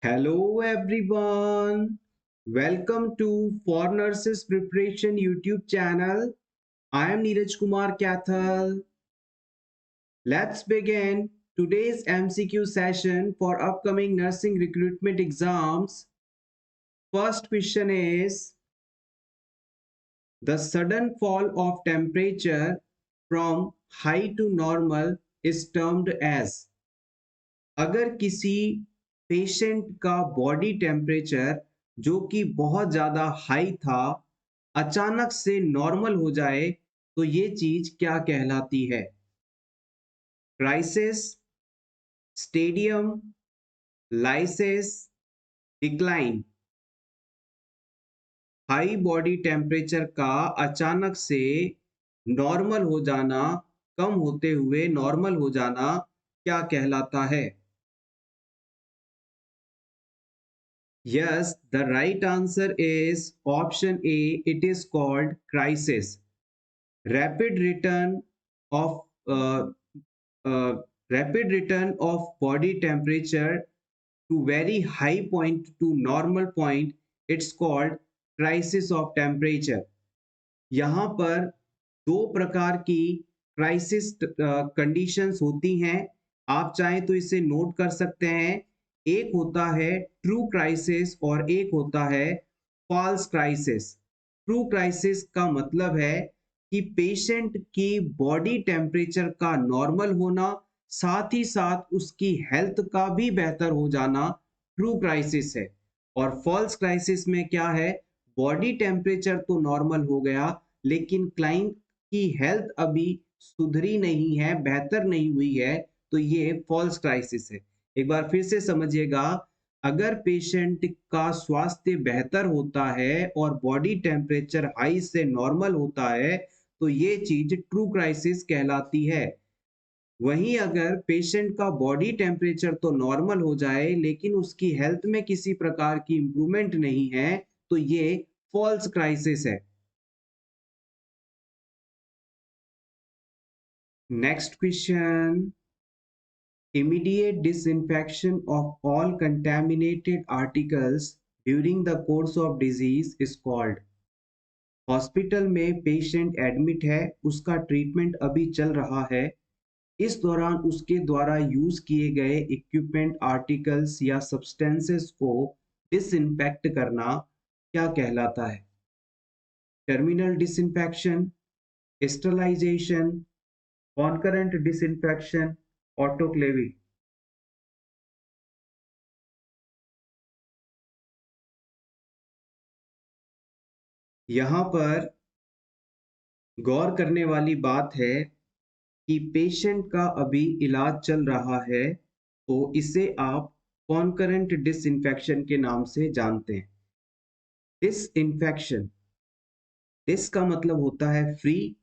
Hello everyone. Welcome to For Nurses Preparation YouTube channel. I am Neeraj Kumar Kathal. Let's begin today's MCQ session for upcoming nursing recruitment exams. First question is the sudden fall of temperature from high to normal is termed as। अगर किसी patient का body temperature जो कि बहुत ज़्यादा high था अचानक से नॉर्मल हो जाए तो ये चीज़ क्या कहलाती है? Crisis, stadium, lysis, decline. High body temperature का अचानक से नॉर्मल हो जाना, कम होते हुए नॉर्मल हो जाना क्या कहलाता है? Yes, the right answer is option A. It is called crisis. Rapid return of uh, uh, rapid return of body temperature to very high point to normal point. It's called crisis of temperature. यहाँ पर दो प्रकार की crisis conditions होती हैं। आप चाहें तो इसे नोट कर सकते हैं। एक होता है ट्रू क्राइसिस और एक होता है फॉल्स क्राइसिस। ट्रू क्राइसिस का मतलब है कि पेशेंट की बॉडी टेम्परेचर का नॉर्मल होना साथ ही साथ उसकी हेल्थ का भी बेहतर हो जाना ट्रू क्राइसिस है। और फॉल्स क्राइसिस में क्या है, बॉडी टेम्परेचर तो नॉर्मल हो गया लेकिन क्लाइंट की हेल्थ अभी सुधरी नहीं है, बेहतर नहीं हुई है, तो ये फॉल्स क्राइसिस है। एक बार फिर से समझिएगा, अगर पेशेंट का स्वास्थ्य बेहतर होता है और बॉडी टेम्परेचर हाई से नॉर्मल होता है तो ये चीज ट्रू क्राइसिस कहलाती है। वहीं अगर पेशेंट का बॉडी टेम्परेचर तो नॉर्मल हो जाए लेकिन उसकी हेल्थ में किसी प्रकार की इंप्रूवमेंट नहीं है तो ये फॉल्स क्राइसिस है। Next question. Immediate disinfection of all contaminated articles during the course of disease is called। Hospital में पेशेंट एडमिट है, उसका ट्रीटमेंट अभी चल रहा है, इस दौरान उसके द्वारा यूज किए गए इक्विपमेंट, आर्टिकल्स या सब्सटेंसेस को डिसइंफेक्ट करना क्या कहलाता है? Terminal disinfection, sterilisation, concurrent disinfection, autoclaving. यहाँ पर गौर करने वाली बात है कि पेशेंट का अभी इलाज चल रहा है तो इसे आप कॉन्करेंट डिसइंफेक्शन के नाम से जानते हैं। डिसइंफेक्शन, डिस का मतलब होता है फ्री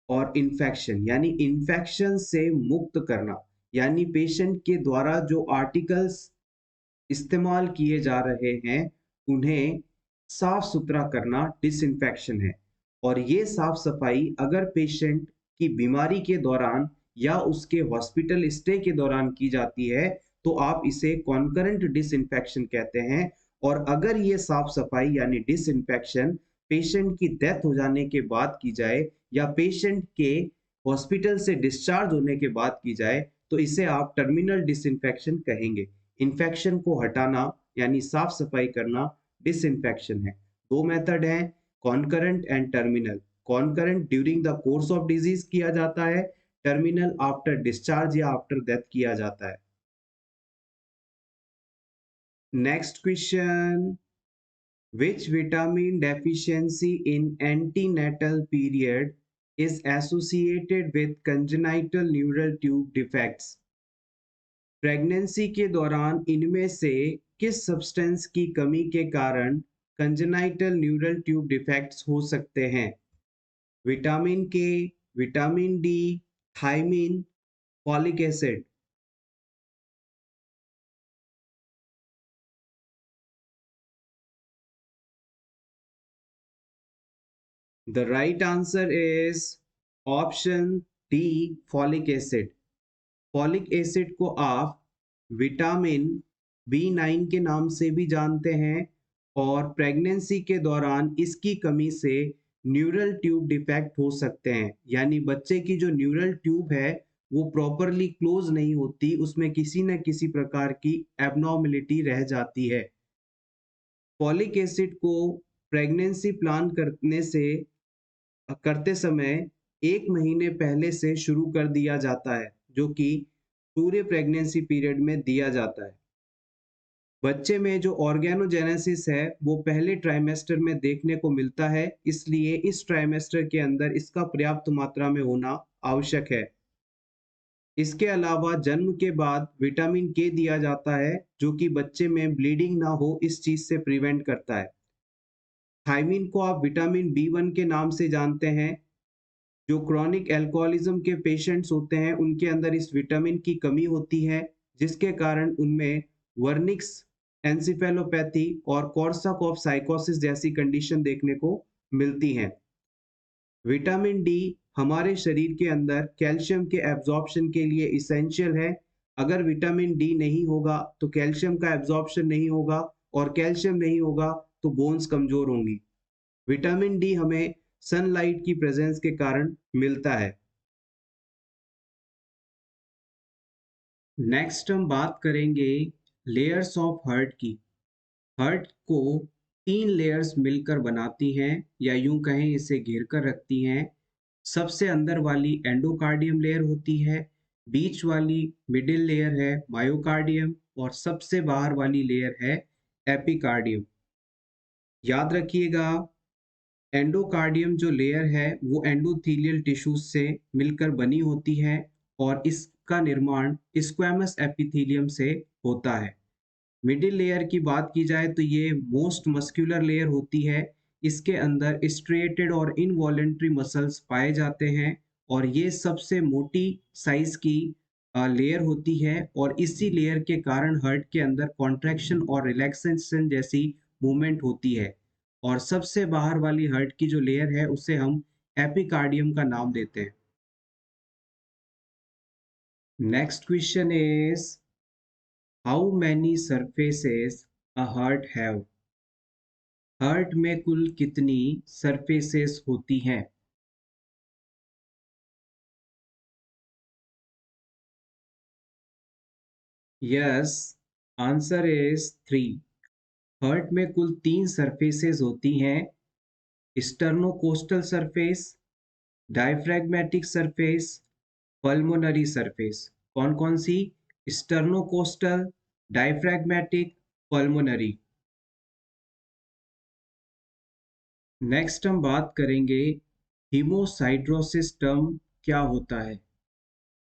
और इन्फेक्शन यानी इन्फेक्शन से मुक्त करना, यानी पेशेंट के द्वारा जो आर्टिकल्स इस्तेमाल किए जा रहे हैं उन्हें साफ सुथरा करना डिसइंफेक्शन है। और ये साफ सफाई अगर पेशेंट की बीमारी के दौरान या उसके हॉस्पिटल स्टे के दौरान की जाती है तो आप इसे कॉन्करेंट डिसइंफेक्शन कहते हैं। और अगर ये साफ सफाई यानी डिसइंफेक्शन पेशेंट की डेथ हो जाने के बाद की जाए या पेशेंट के हॉस्पिटल से डिस्चार्ज होने के बाद की जाए तो इसे आप टर्मिनल डिसइंफेक्शन कहेंगे। इन्फेक्शन को हटाना यानी साफ सफाई करना डिसइंफेक्शन है। दो मेथड हैं, concurrent and terminal. Concurrent during the course of disease किया जाता है, टर्मिनल आफ्टर डिस्चार्ज या आफ्टर डेथ किया जाता है। Next question. Which vitamin deficiency in antenatal period is associated with congenital neural tube defects? Pregnancy के दौरान इनमें से किस सब्सटेंस की कमी के कारण कंजेनाइटल न्यूरल ट्यूब डिफेक्ट्स हो सकते हैं? Vitamin K, vitamin D, thiamine, folic acid. The right answer is option D, folic acid. Folic acid को आप विटामिन B9 के नाम से भी जानते हैं, और प्रेगनेंसी के दौरान इसकी कमी से न्यूरल ट्यूब डिफेक्ट हो सकते हैं, यानी बच्चे की जो न्यूरल ट्यूब है वो प्रॉपरली क्लोज नहीं होती, उसमें किसी न किसी प्रकार की एबनॉर्मलिटी रह जाती है। फॉलिक एसिड को प्रेगनेंसी प्लान करते समय 1 महीने पहले से शुरू कर दिया जाता है, जो कि पूरे प्रेगनेंसी पीरियड में दिया जाता है। बच्चे में जो ऑर्गेनोजेनेसिस है वो पहले ट्राइमेस्टर में देखने को मिलता है, इसलिए इस ट्राइमेस्टर के अंदर इसका पर्याप्त मात्रा में होना आवश्यक है। इसके अलावा जन्म के बाद विटामिन के दिया जाता है, जो कि बच्चे में ब्लीडिंग ना हो इस चीज से प्रिवेंट करता है। थायमिन को आप विटामिन B1 के नाम से जानते हैं। जो क्रॉनिक अल्कोहलिज्म के पेशेंट्स होते हैं उनके अंदर इस विटामिन की कमी होती है, जिसके कारण उनमें वर्निक्स एंसिफेलोपैथी और कोर्साकॉफ साइकोसिस जैसी कंडीशन देखने को मिलती हैं। विटामिन डी हमारे शरीर के अंदर कैल्शियम के एब्जॉर्प्शन के लिए इसेंशियल है। अगर विटामिन डी नहीं होगा तो कैल्शियम का एब्जॉर्प्शन नहीं होगा, और कैल्शियम नहीं होगा तो बोन्स कमजोर होंगी। विटामिन डी हमें सनलाइट की प्रेजेंस के कारण मिलता है। नेक्स्ट हम बात करेंगे लेयर्स ऑफ हार्ट की। हार्ट को 3 लेयर्स मिलकर बनाती हैं, या यूं कहें इसे घेर कर रखती हैं। सबसे अंदर वाली एंडोकार्डियम लेयर होती है, बीच वाली मिडिल लेयर है मायोकार्डियम, और सबसे बाहर वाली लेयर है एपिकार्डियम। याद रखिएगा, एंडोकार्डियम जो लेयर है वो एंडोथीलियल टिश्यूज से मिलकर बनी होती है, और इसका निर्माण स्क्वैमस एपिथेलियम से होता है। मिडिल लेयर की बात की जाए तो ये मोस्ट मस्कुलर लेयर होती है। इसके अंदर स्ट्रेटेड और इनवॉलेंट्री मसल्स पाए जाते हैं, और ये सबसे मोटी साइज की लेयर होती है, और इसी लेयर के कारण हार्ट के अंदर कॉन्ट्रैक्शन और रिलैक्सेशन जैसी मूवमेंट होती है। और सबसे बाहर वाली हार्ट की जो लेयर है उसे हम एपिकार्डियम का नाम देते हैं। Next question is how many surfaces a heart have. Heart में कुल कितनी सरफेसेस होती हैं? Yes, answer is 3। हार्ट में कुल 3 सरफेसेस होती हैं: sternocostal surface, diaphragmatic surface, pulmonary surface. कौन कौन सी? Sternocostal, diaphragmatic, pulmonary. नेक्स्ट हम बात करेंगे हीमोसाइड्रोसिस टर्म क्या होता है।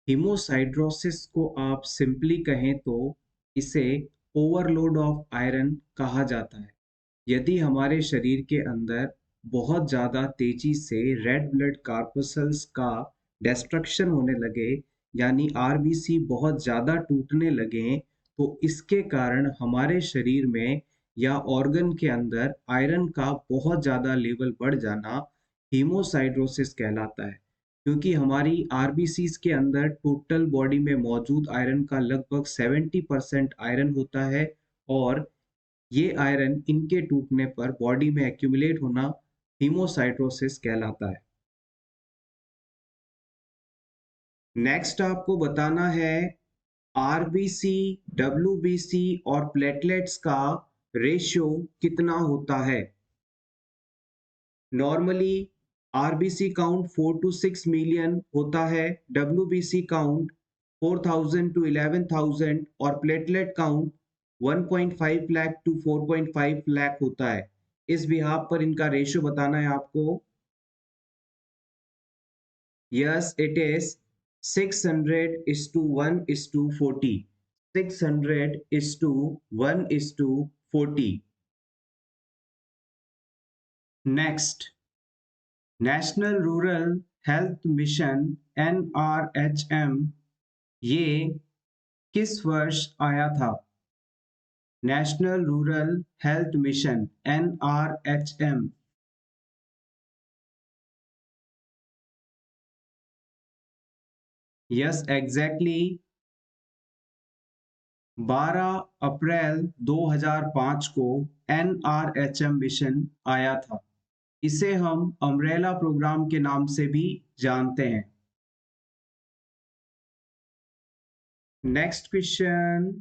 हीमोसाइड्रोसिस को आप सिंपली कहें तो इसे ओवरलोड ऑफ आयरन कहा जाता है। यदि हमारे शरीर के अंदर बहुत ज़्यादा तेजी से रेड ब्लड कार्पसल्स का डिस्ट्रक्शन होने लगे, यानी आरबीसी बहुत ज़्यादा टूटने लगे, तो इसके कारण हमारे शरीर में या ऑर्गन के अंदर आयरन का बहुत ज़्यादा लेवल बढ़ जाना हीमोसाइड्रोसिस कहलाता है। क्योंकि हमारी आरबीसीज के अंदर टोटल बॉडी में मौजूद आयरन का लगभग 70% आयरन होता है, और ये आयरन इनके टूटने पर बॉडी में एक्यूमुलेट होना हीमोसाइट्रोसिस कहलाता है। नेक्स्ट आपको बताना है आरबीसी, डब्ल्यूबीसी और प्लेटलेट्स का रेशियो कितना होता है। Normally RBC count 4 to 6 million होता है, डब्ल्यूबीसी काउंट 4,000 to 11,000 और platelet count 1.5 lakh to 4.5 lakh होता है। इस बिहाफ पर इनका रेशियो बताना है आपको। Yes, it is 600 is to 1 is to 40। 600 is to 1 is to 40। Next, national rural health mission NRHM ये किस वर्ष आया था? National rural health mission NRHM। Yes, exactly 12 अप्रैल 2005 को NRHM मिशन आया था। इसे हम अम्ब्रेला प्रोग्राम के नाम से भी जानते हैं। Next question,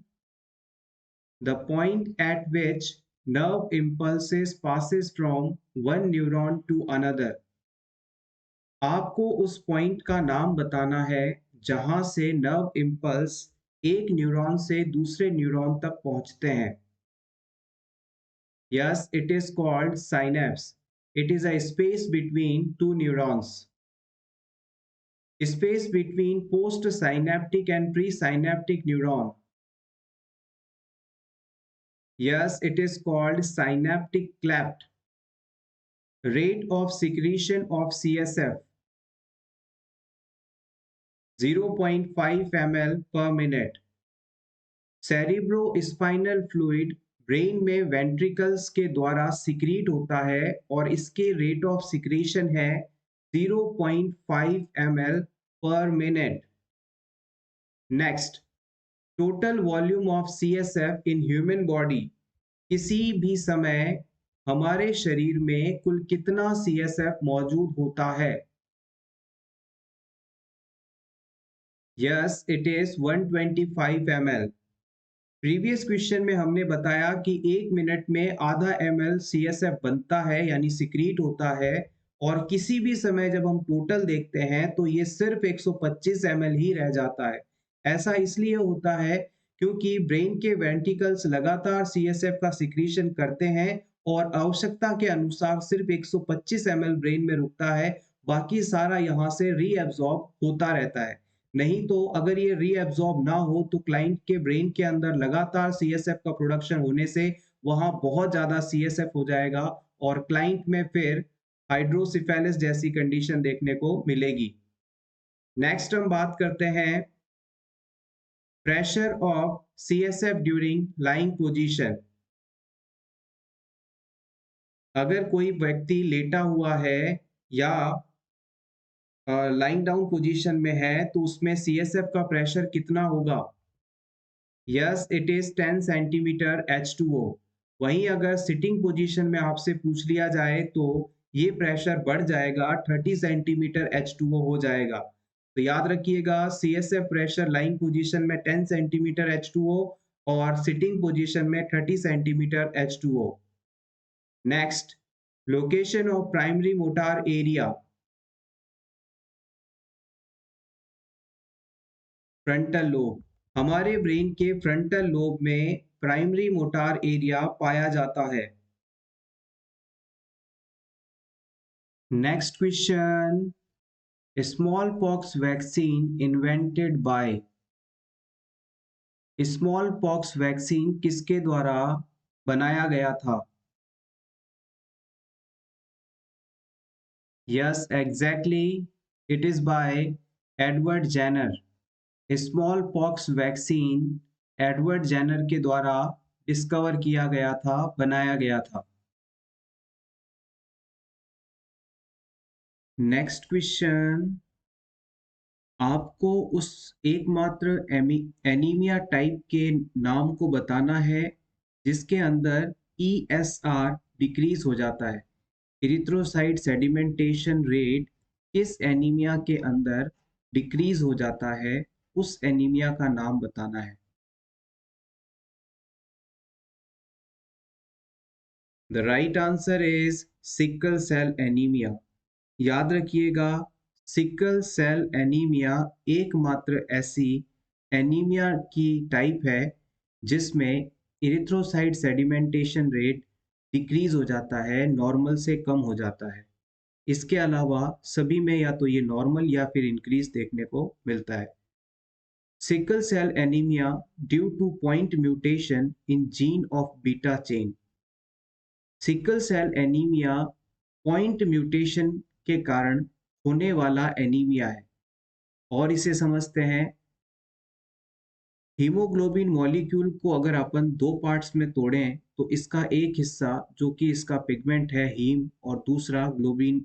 the point at which nerve impulses passes from one neuron to another। आपको उस पॉइंट का नाम बताना है जहां से नर्व इम्पल्स एक न्यूरॉन से दूसरे न्यूरॉन तक पहुंचते हैं। Yes, it is called synapse. It is a space between two neurons, space between post synaptic and pre synaptic neuron. Yes, it is called synaptic cleft. Rate of secretion of CSF 0.5 ml per minute. Cerebrospinal fluid brain में ventricles के द्वारा secrete होता है और इसके rate of secretion है 0.5 ml पर minute. Next, total volume of CSF in human body. किसी भी समय हमारे शरीर में कुल कितना CSF मौजूद होता है? Yes, it is 125 ml। Previous question में हमने बताया कि 1 मिनट में आधा ml CSF बनता है यानी सिक्रीट होता है, और किसी भी समय जब हम टोटल देखते हैं तो ये सिर्फ 125 ml ही रह जाता है। ऐसा इसलिए होता है क्योंकि ब्रेन के वेंट्रिकल्स लगातार CSF का सिक्रीशन करते हैं और आवश्यकता के अनुसार सिर्फ 125 ml ब्रेन में रुकता है, बाकी सारा यहाँ से रीअब्सॉर्ब होता रहता है। नहीं तो अगर ये रीअब्सॉर्ब ना हो तो क्लाइंट के ब्रेन के अंदर लगातार CSF का प्रोडक्शन होने से वहां बहुत ज्यादा CSF हो जाएगा और क्लाइंट में फिर हाइड्रोसिफेलिस जैसी कंडीशन देखने को मिलेगी। नेक्स्ट हम बात करते हैं pressure of CSF during lying position. अगर कोई व्यक्ति लेटा हुआ है या लाइंग डाउन पोजीशन में है तो उसमें CSF का प्रेशर कितना होगा? Yes, it is 10 centimetre H2O। वहीं अगर सिटिंग पोजीशन में आपसे पूछ लिया जाए तो ये प्रेशर बढ़ जाएगा, 30 सेंटीमीटर H2O हो जाएगा। तो याद रखिएगा, CSF प्रेशर लाइंग पोजीशन में 10 सेंटीमीटर H2O और सिटिंग पोजीशन में 30 centimetre H2O। Next, location of primary motor area. Frontal lobe. हमारे ब्रेन के फ्रंटल लोब में प्राइमरी मोटार एरिया पाया जाता है। Next question, small pox vaccine invented by. Small pox vaccine किसके द्वारा बनाया गया था? Yes, exactly, it is by Edward Jenner. Small pox vaccine Edward Jenner के द्वारा डिस्कवर किया गया था, बनाया गया था। नेक्स्ट क्वेश्चन, आपको उस एकमात्र एनीमिया टाइप के नाम को बताना है जिसके अंदर ESR डिक्रीज हो जाता है। इरिथ्रोसाइट सेडिमेंटेशन रेट किस एनीमिया के अंदर डिक्रीज हो जाता है, उस एनीमिया का नाम बताना है। The right answer is sickle cell anaemia. याद रखिएगा, सिकल सेल एनीमिया एकमात्र ऐसी एनीमिया की टाइप है जिसमें इरिथ्रोसाइट सेडिमेंटेशन रेट डिक्रीज हो जाता है, नॉर्मल से कम हो जाता है। इसके अलावा सभी में या तो ये नॉर्मल या फिर इंक्रीज देखने को मिलता है। Sickle cell anaemia due to point mutation in gene of beta chain. Sickle cell anaemia point mutation के कारण होने वाला एनीमिया है और इसे समझते हैं, हीमोग्लोबिन मॉलिक्यूल को अगर अपन दो पार्ट्स में तोड़ें तो इसका एक हिस्सा जो कि इसका पिगमेंट है हीम और दूसरा ग्लोबिन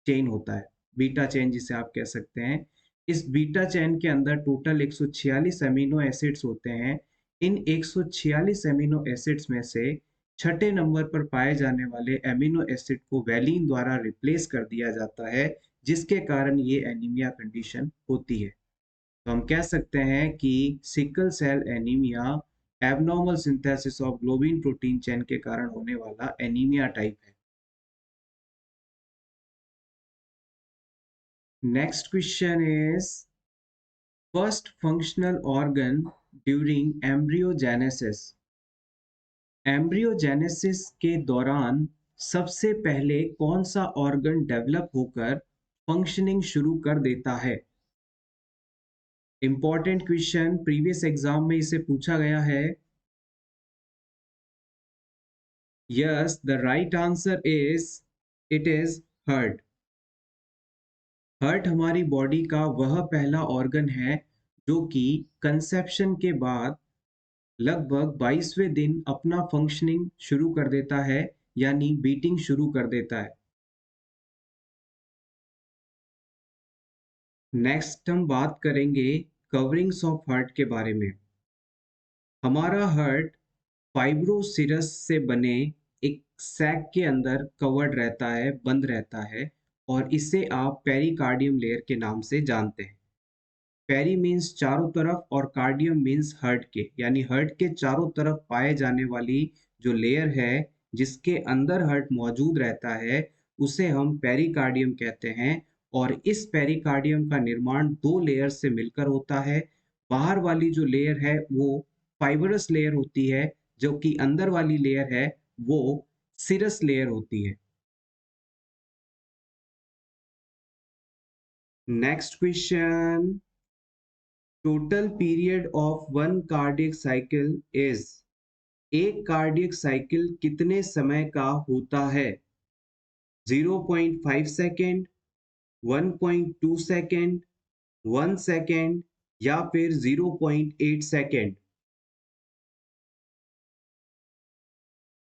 चेन होता है, बीटा चेन जिसे आप कह सकते हैं। इस बीटा चेन के अंदर टोटल 146 अमीनो एसिड्स होते हैं। इन 146 एमिनो एसिड्स में से छठे नंबर पर पाए जाने वाले एमिनो एसिड को वैलीन द्वारा रिप्लेस कर दिया जाता है, जिसके कारण ये एनीमिया कंडीशन होती है। तो हम कह सकते हैं कि sickle cell anaemia abnormal synthesis of globin protein chain के कारण होने वाला एनीमिया टाइप है। Next question is first functional organ during embryogenesis. Embryogenesis के दौरान सबसे पहले कौन सा ऑर्गन डेवलप होकर फंक्शनिंग शुरू कर देता है? इंपॉर्टेंट क्वेश्चन, प्रीवियस एग्जाम में इसे पूछा गया है। Yes, the right answer is it is heart. Heart हमारी बॉडी का वह पहला ऑर्गन है जो कि कंसेप्शन के बाद लगभग 22वें दिन अपना फंक्शनिंग शुरू कर देता है, यानी बीटिंग शुरू कर देता है। नेक्स्ट हम बात करेंगे कवरिंग्स ऑफ हार्ट के बारे में। हमारा हार्ट फाइब्रोसिरस से बने एक सैक के अंदर कवर्ड रहता है, बंद रहता है, और इसे आप पेरिकार्डियम लेयर के नाम से जानते हैं। पेरी मीन्स चारों तरफ और कार्डियम मीन्स हार्ट के, यानी हार्ट के चारों तरफ पाए जाने वाली जो लेयर है जिसके अंदर हार्ट मौजूद रहता है उसे हम पेरिकार्डियम कहते हैं। और इस पेरिकार्डियम का निर्माण दो लेयर से मिलकर होता है। बाहर वाली जो लेयर है वो फाइबरस लेयर होती है, जो कि अंदर वाली लेयर है वो सिरस लेयर होती है। Next question, total period of one cardiac cycle is. एक कार्डियक साइकिल कितने समय का होता है? 0.5 सेकेंड, 1.2 सेकेंड, 1 सेकेंड या फिर 0.8 second?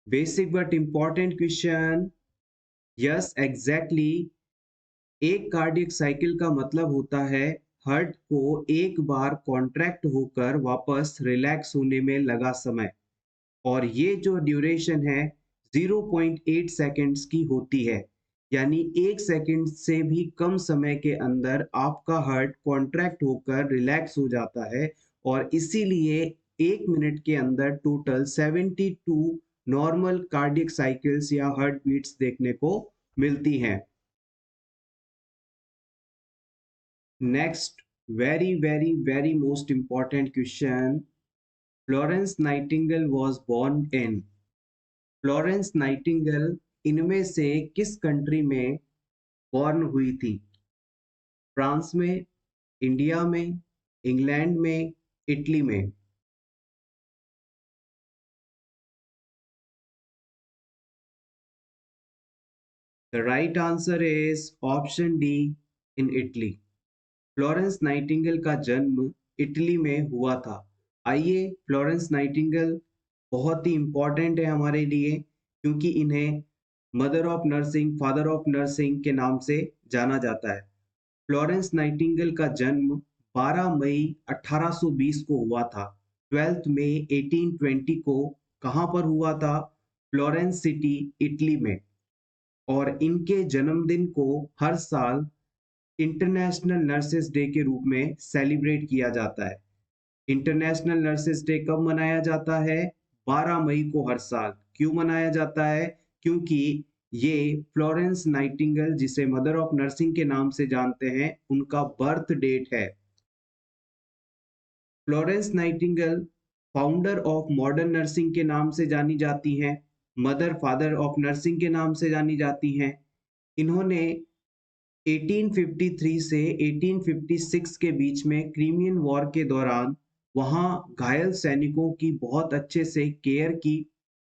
Basic but important question. Yes, exactly. एक कार्डियक साइकिल का मतलब होता है हार्ट को एक बार कॉन्ट्रैक्ट होकर वापस रिलैक्स होने में लगा समय, और ये जो ड्यूरेशन है 0.8 सेकेंड्स की होती है। यानी एक सेकेंड से भी कम समय के अंदर आपका हार्ट कॉन्ट्रैक्ट होकर रिलैक्स हो जाता है, और इसीलिए एक मिनट के अंदर टोटल 72 नॉर्मल कार्डियक साइकिल्स या हार्ट बीट्स देखने को मिलती हैं। Next, very very very most important question, Florence Nightingale was born in. Florence Nightingale इनमें से किस कंट्री में बॉर्न हुई थी? फ्रांस में, इंडिया में, इंग्लैंड में, इटली में? The right answer is option D, in Italy. Florence Nightingale का जन्म इटली में हुआ था। आइए, फ्लोरेंस नाइटिंगेल बहुत ही इंपॉर्टेंट है हमारे लिए, क्योंकि इन्हें mother of nursing, father of nursing के नाम से जाना जाता है। फ्लोरेंस नाइटिंगेल का जन्म 12 मई 1820 को हुआ था। 12 मई 1820 को कहाँ पर हुआ था? फ्लोरेंस सिटी, इटली में। और इनके जन्मदिन को हर साल इंटरनेशनल नर्सेस डे के रूप में सेलिब्रेट किया जाता है। इंटरनेशनल नर्सेस डे कब मनाया जाता है? 12 मई को हर साल। क्यों मनाया जाता है? क्योंकि ये फ्लोरेंस नाइटिंगेल, जिसे मदर ऑफ नर्सिंग के नाम से जानते हैं, उनका बर्थ डेट है। Florence Nightingale founder of modern nursing के नाम से जानी जाती हैं, मदर फादर ऑफ नर्सिंग के नाम से जानी जाती हैं। इन्होंने 1853 से 1856 के बीच में क्रीमियन वॉर के दौरान वहां घायल सैनिकों की बहुत अच्छे से केयर की,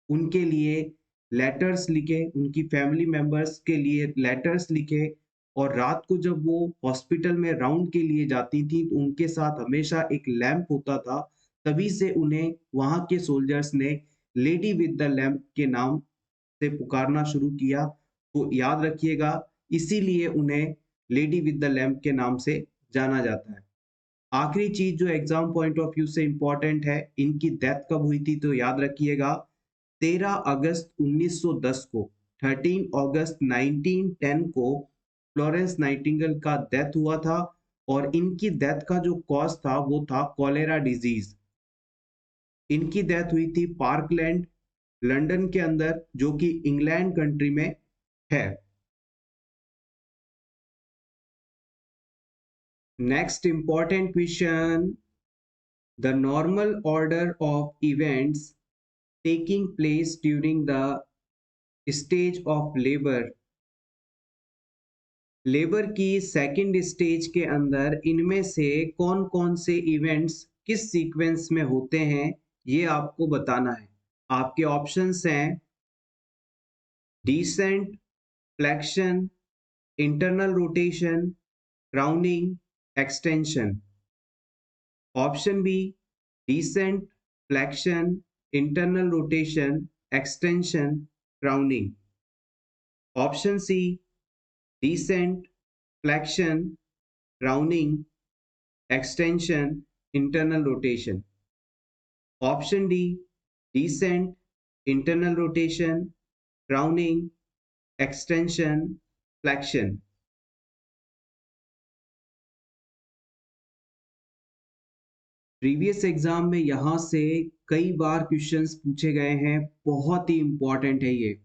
उनके लिए लेटर्स लिखे, उनकी फैमिली मेंबर्स के लिए लेटर्स लिखे, और रात को जब वो हॉस्पिटल में राउंड के लिए जाती थी तो उनके साथ हमेशा एक लैंप होता था। तभी से उन्हें वहां के सोल्जर्स ने लेडी विद द लैंप के नाम से पुकारना शुरू किया। तो याद रखिएगा, इसीलिए उन्हें लेडी विद द लैंप के नाम से जाना जाता है। आखिरी चीज जो एग्जाम पॉइंट ऑफ व्यू से इंपॉर्टेंट है, इनकी डेथ कब हुई थी, तो याद रखिएगा 13 अगस्त 1910 को, 13 अगस्त 1910 को फ्लोरेंस नाइटिंगेल का डेथ हुआ था। और इनकी डेथ का जो कॉज था वो था कॉलेरा डिजीज। इनकी डेथ हुई थी पार्कलैंड, लंदन के अंदर, जो कि इंग्लैंड कंट्री में है। Next important question, the normal order of events taking place during the stage of labor, labour की सेकंड स्टेज के अंदर इनमें से कौन कौन से इवेंट्स किस सीक्वेंस में होते हैं, ये आपको बताना है। आपके ऑप्शंस हैं descent, flexion, internal rotation, crowning, extension. Option B descent, flexion, internal rotation, extension, crowning. Option C descent, flexion, crowning, extension, internal rotation. Option D, descent, internal rotation, crowning, extension, flexion. Previous exam में यहां से कई बार questions पूछे गए हैं, बहुत ही important है ये।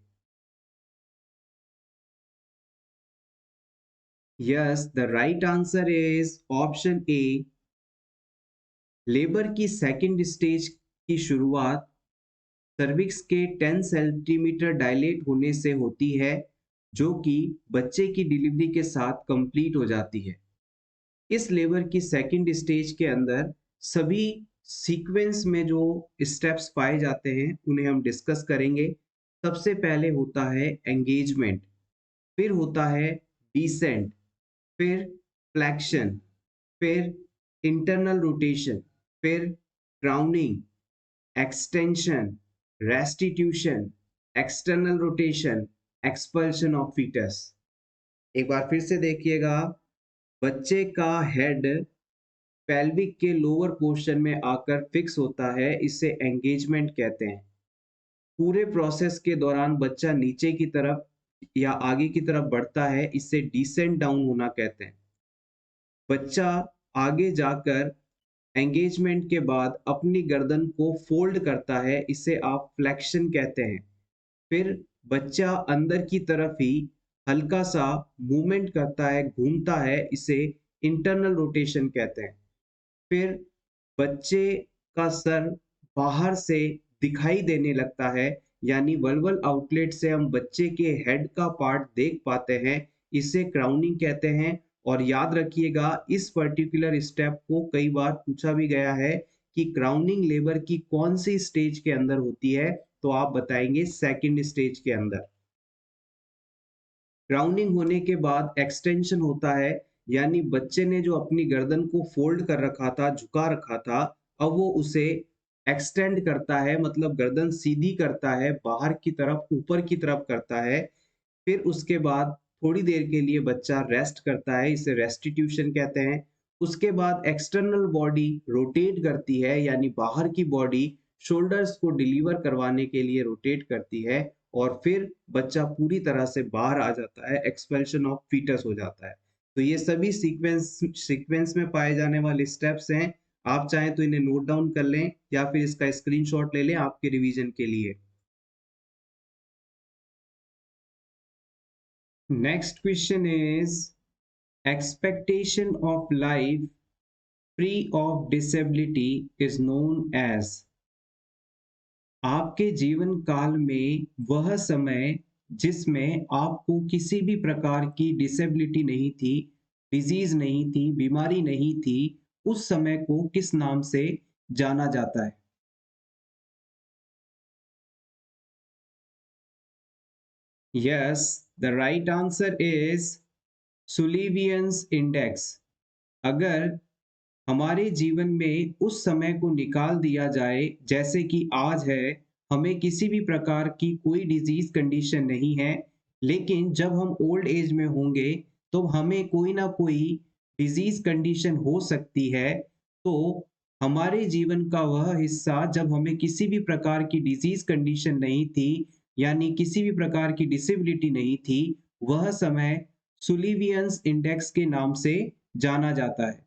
Yes, the right answer is option A. Labour की सेकंड स्टेज की शुरुआत सर्विक्स के 10 सेंटीमीटर डायलेट होने से होती है, जो कि बच्चे की डिलीवरी के साथ कंप्लीट हो जाती है। इस लेबर की सेकंड स्टेज के अंदर सभी सीक्वेंस में जो स्टेप्स पाए जाते हैं उन्हें हम डिस्कस करेंगे। सबसे पहले होता है एंगेजमेंट, फिर होता है डिसेंट, फिर फ्लेक्शन, फिर इंटरनल रोटेशन, फिर crowning, extension, restitution, external rotation, expulsion of foetus. एक बार फिर से देखिएगा, बच्चे का हेड पेल्विक के लोअर पोर्शन में आकर फिक्स होता है, इसे एंगेजमेंट कहते हैं। पूरे प्रोसेस के दौरान बच्चा नीचे की तरफ या आगे की तरफ बढ़ता है, इसे डिसेंट डाउन होना कहते हैं। बच्चा आगे जाकर एंगेजमेंट के बाद अपनी गर्दन को फोल्ड करता है, इसे आप फ्लेक्शन कहते हैं। फिर बच्चा अंदर की तरफ ही हल्का सा मूवमेंट करता है, घूमता है, इसे इंटरनल रोटेशन कहते हैं। फिर बच्चे का सर बाहर से दिखाई देने लगता है, यानी वल्वल आउटलेट से हम बच्चे के हेड का पार्ट देख पाते हैं, इसे क्राउनिंग कहते हैं। और याद रखिएगा, इस पर्टिकुलर स्टेप को कई बार पूछा भी गया है कि क्राउनिंग लेबर की कौन सी स्टेज के अंदर होती है, तो आप बताएंगे सेकंड स्टेज के अंदर। क्राउनिंग होने के बाद एक्सटेंशन होता है, यानी बच्चे ने जो अपनी गर्दन को फोल्ड कर रखा था, झुका रखा था, अब वो उसे एक्सटेंड करता है, मतलब गर्दन सीधी करता है, बाहर की तरफ, ऊपर की तरफ करता है। फिर उसके बाद थोड़ी देर के लिए बच्चा रेस्ट करता है, इसे रेस्टिट्यूशन कहते हैं। उसके बाद एक्सटर्नल बॉडी रोटेट करती है, यानी बाहर की बॉडी शोल्डर्स को डिलीवर करवाने के लिए रोटेट करती है, और फिर बच्चा पूरी तरह से बाहर आ जाता है, एक्सपेल्शन ऑफ फीटस हो जाता है। तो ये सभी सीक्वेंस में पाए जाने वाले स्टेप्स हैं। आप चाहें तो इन्हें नोट डाउन कर लें या फिर इसका स्क्रीनशॉट ले लें आपके रिवीजन के लिए। Next question is expectation of life free of disability is known as। आपके जीवन काल में वह समय जिसमें आपको किसी भी प्रकार की डिसेबिलिटी नहीं थी, डिजीज नहीं थी, बीमारी नहीं थी, उस समय को किस नाम से जाना जाता है? Yes, the right answer is Sullivan's index. अगर हमारे जीवन में उस समय को निकाल दिया जाए, जैसे कि आज है, हमें किसी भी प्रकार की कोई डिजीज कंडीशन नहीं है, लेकिन जब हम ओल्ड एज में होंगे तो हमें कोई ना कोई डिजीज कंडीशन हो सकती है, तो हमारे जीवन का वह हिस्सा जब हमें किसी भी प्रकार की डिजीज कंडीशन नहीं थी, यानी किसी भी प्रकार की डिसेबिलिटी नहीं थी, वह समय सुलिवियंस इंडेक्स के नाम से जाना जाता है।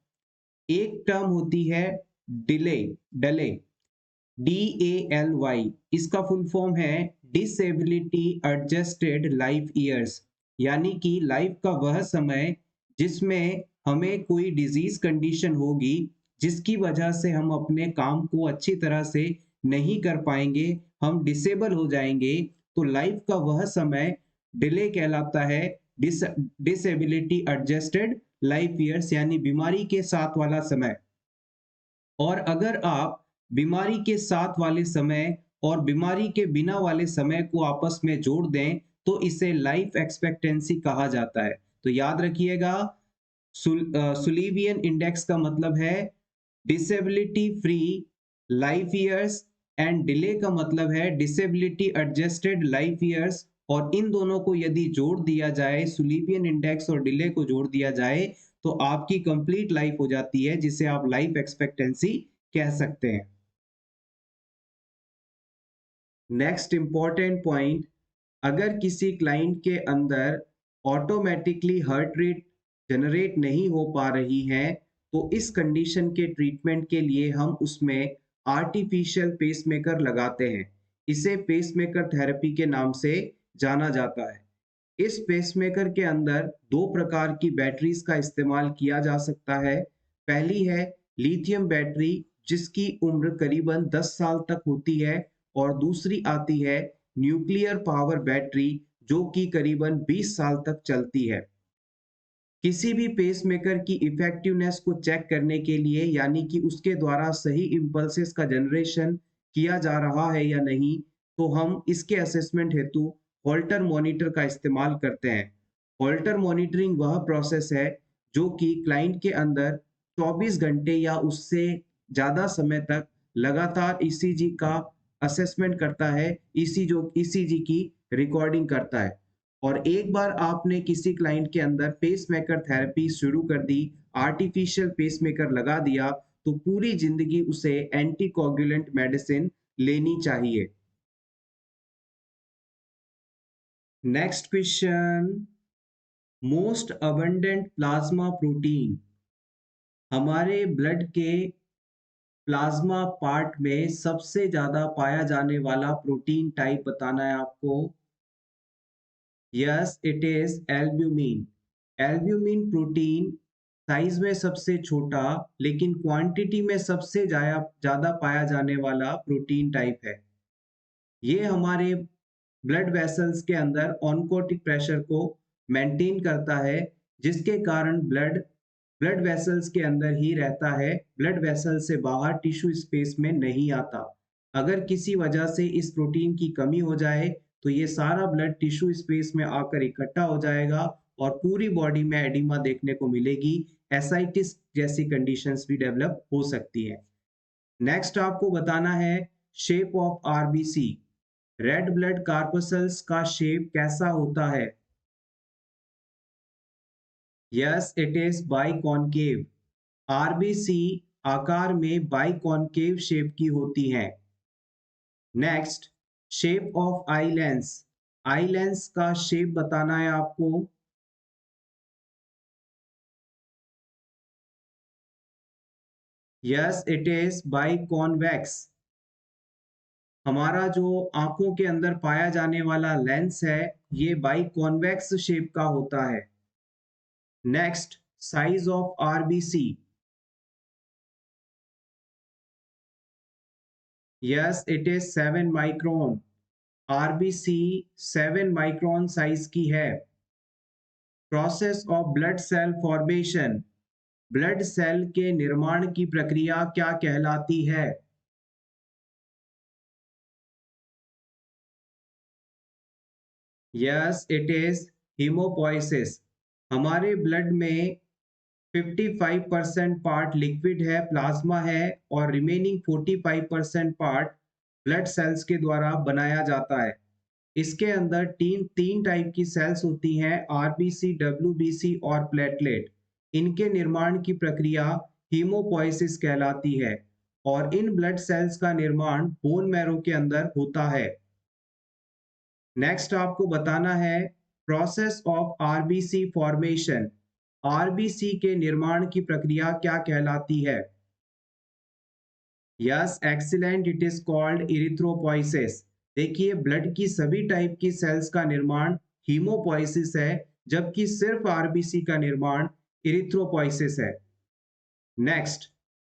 एक टर्म होती है डिले, डले, DALY। इसका फुल फॉर्म है डिसेबिलिटी एडजस्टेड लाइफ ईयर्स, यानी कि लाइफ का वह समय जिसमें हमें कोई डिजीज कंडीशन होगी जिसकी वजह से हम अपने काम को अच्छी तरह से नहीं कर पाएंगे, हम डिसेबल हो जाएंगे। तो लाइफ का वह समय डिले कहलाता है, डिसेबिलिटी एडजस्टेड लाइफ ईयर्स, यानी बीमारी के साथ वाला समय। और अगर आप बीमारी के साथ वाले समय और बीमारी के बिना वाले समय को आपस में जोड़ दें तो इसे लाइफ एक्सपेक्टेंसी कहा जाता है। तो याद रखिएगा, सुलिवियन इंडेक्स का मतलब है disability free life years and delay का मतलब है डिसेबिलिटी एडजस्टेड लाइफ ईयर्स। और इन दोनों को यदि जोड़ दिया जाए, सुलिवियन इंडेक्स और डिले को जोड़ दिया जाए, तो आपकी कंप्लीट लाइफ हो जाती है, जिसे आप लाइफ एक्सपेक्टेंसी कह सकते हैं। नेक्स्ट इंपॉर्टेंट पॉइंट, अगर किसी क्लाइंट के अंदर ऑटोमेटिकली हार्ट रेट जनरेट नहीं हो पा रही है, तो इस कंडीशन के ट्रीटमेंट के लिए हम उसमें आर्टिफिशियल पेसमेकर लगाते हैं। इसे पेसमेकर थेरेपी के नाम से जाना जाता है। इस पेसमेकर के अंदर दो प्रकार की बैटरीज का इस्तेमाल किया जा सकता है। पहली है लिथियम बैटरी, जिसकी उम्र करीबन 10 साल तक होती है, और दूसरी आती है न्यूक्लियर पावर बैटरी, जो कि करीबन 20 साल तक चलती है। किसी भी पेसमेकर की इफेक्टिवनेस को चेक करने के लिए, यानी कि उसके द्वारा सही इम्पल्सेस का जनरेशन किया जा रहा है या नहीं, तो हम इसके असेसमेंट हेतु होल्टर मॉनिटर का इस्तेमाल करते हैं। होल्टर मॉनिटरिंग वह प्रोसेस है जो कि क्लाइंट के अंदर 24 घंटे या उससे ज़्यादा समय तक लगातार ईसीजी का असेसमेंट करता है, ईसीजी की रिकॉर्डिंग करता है। और एक बार आपने किसी क्लाइंट के अंदर पेसमेकर थेरेपी शुरू कर दी, आर्टिफिशियल पेसमेकर लगा दिया, तो पूरी जिंदगी उसे एंटीकोगुलेंट मेडिसिन लेनी चाहिए। Next question, most abundant plasma protein. हमारे ब्लड के प्लाज्मा पार्ट में सबसे ज्यादा पाया जाने वाला प्रोटीन टाइप बताना है आपको। Yes, it is albumin. Albumin protein size में सबसे छोटा लेकिन क्वांटिटी में सबसे ज्यादा पाया जाने वाला प्रोटीन टाइप है। ये हमारे ब्लड वेसल्स के अंदर ऑनकोटिक प्रेशर को मेंटेन करता है, जिसके कारण ब्लड ब्लड वेसल्स के अंदर ही रहता है, ब्लड वेसल से बाहर टिश्यू स्पेस में नहीं आता। अगर किसी वजह से इस प्रोटीन की कमी हो जाए तो ये सारा ब्लड टिश्यू स्पेस में आकर इकट्ठा हो जाएगा और पूरी बॉडी में एडिमा देखने को मिलेगी। एसाइटिस जैसी कंडीशंस भी डेवलप हो सकती है। नेक्स्ट आपको बताना है shape of RBC. Red blood corpuscles का शेप कैसा होता है? Yes, it is biconcave. RBC आकार में बाइकॉनकेव शेप की होती हैं। Next, shape of eye lens. Eye lens का शेप बताना है आपको। Yes, it is biconvex. हमारा जो आंखों के अंदर पाया जाने वाला लेंस है, ये बाइकॉन्वेक्स शेप का होता है। Next, size of RBC. Yes, it is 7 micron. RBC 7 micron size की है। Process of blood cell formation. Blood cell के निर्माण की प्रक्रिया क्या कहलाती है? Yes, it is haemopoiesis. हमारे ब्लड में 55% पार्ट लिक्विड है, प्लाज्मा है, और रिमेनिंग 45% पार्ट ब्लड सेल्स के द्वारा बनाया जाता है। इसके अंदर तीन तीन टाइप की सेल्स होती हैं, आरबीसी, डब्ल्यूबीसी और प्लेटलेट। इनके निर्माण की प्रक्रिया हीमोपोइसिस कहलाती है और इन ब्लड सेल्स का निर्माण बोन मैरो के अंदर होता है। नेक्स्ट आपको बताना है process of RBC formation. RBC के निर्माण की प्रक्रिया क्या कहलाती है? Yes excellent, it is called erythropoiesis. देखिए ब्लड की सभी टाइप की सेल्स का निर्माण हीमोपोइसिस है, जबकि सिर्फ आरबीसी का निर्माण इरिथ्रोपोइसिस है। Next,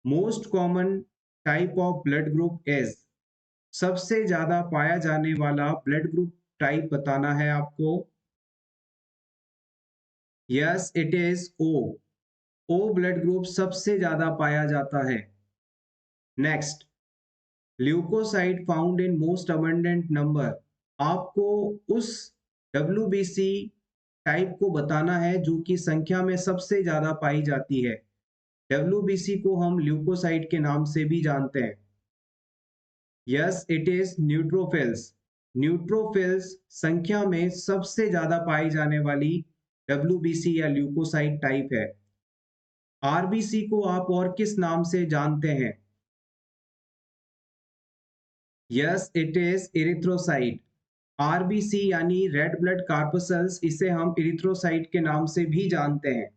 most common type of blood group is. सबसे ज्यादा पाया जाने वाला ब्लड ग्रुप टाइप बताना है आपको। Yes it is O. O blood group सबसे ज्यादा पाया जाता है। Next, leucocyte found in most abundant number. आपको उस डब्ल्यूबीसी टाइप को बताना है जो कि संख्या में सबसे ज्यादा पाई जाती है। डब्ल्यूबीसी को हम ल्यूकोसाइट के नाम से भी जानते हैं। Yes it is neutrophils. Neutrophils संख्या में सबसे ज्यादा पाई जाने वाली डब्ल्यूबीसी या ल्यूकोसाइट टाइप है। आरबीसी को आप और किस नाम से जानते हैं? Yes it is erythrocyte. RBC यानी रेड ब्लड कार्पसल्स, इसे हम इरिथ्रोसाइट के नाम से भी जानते हैं।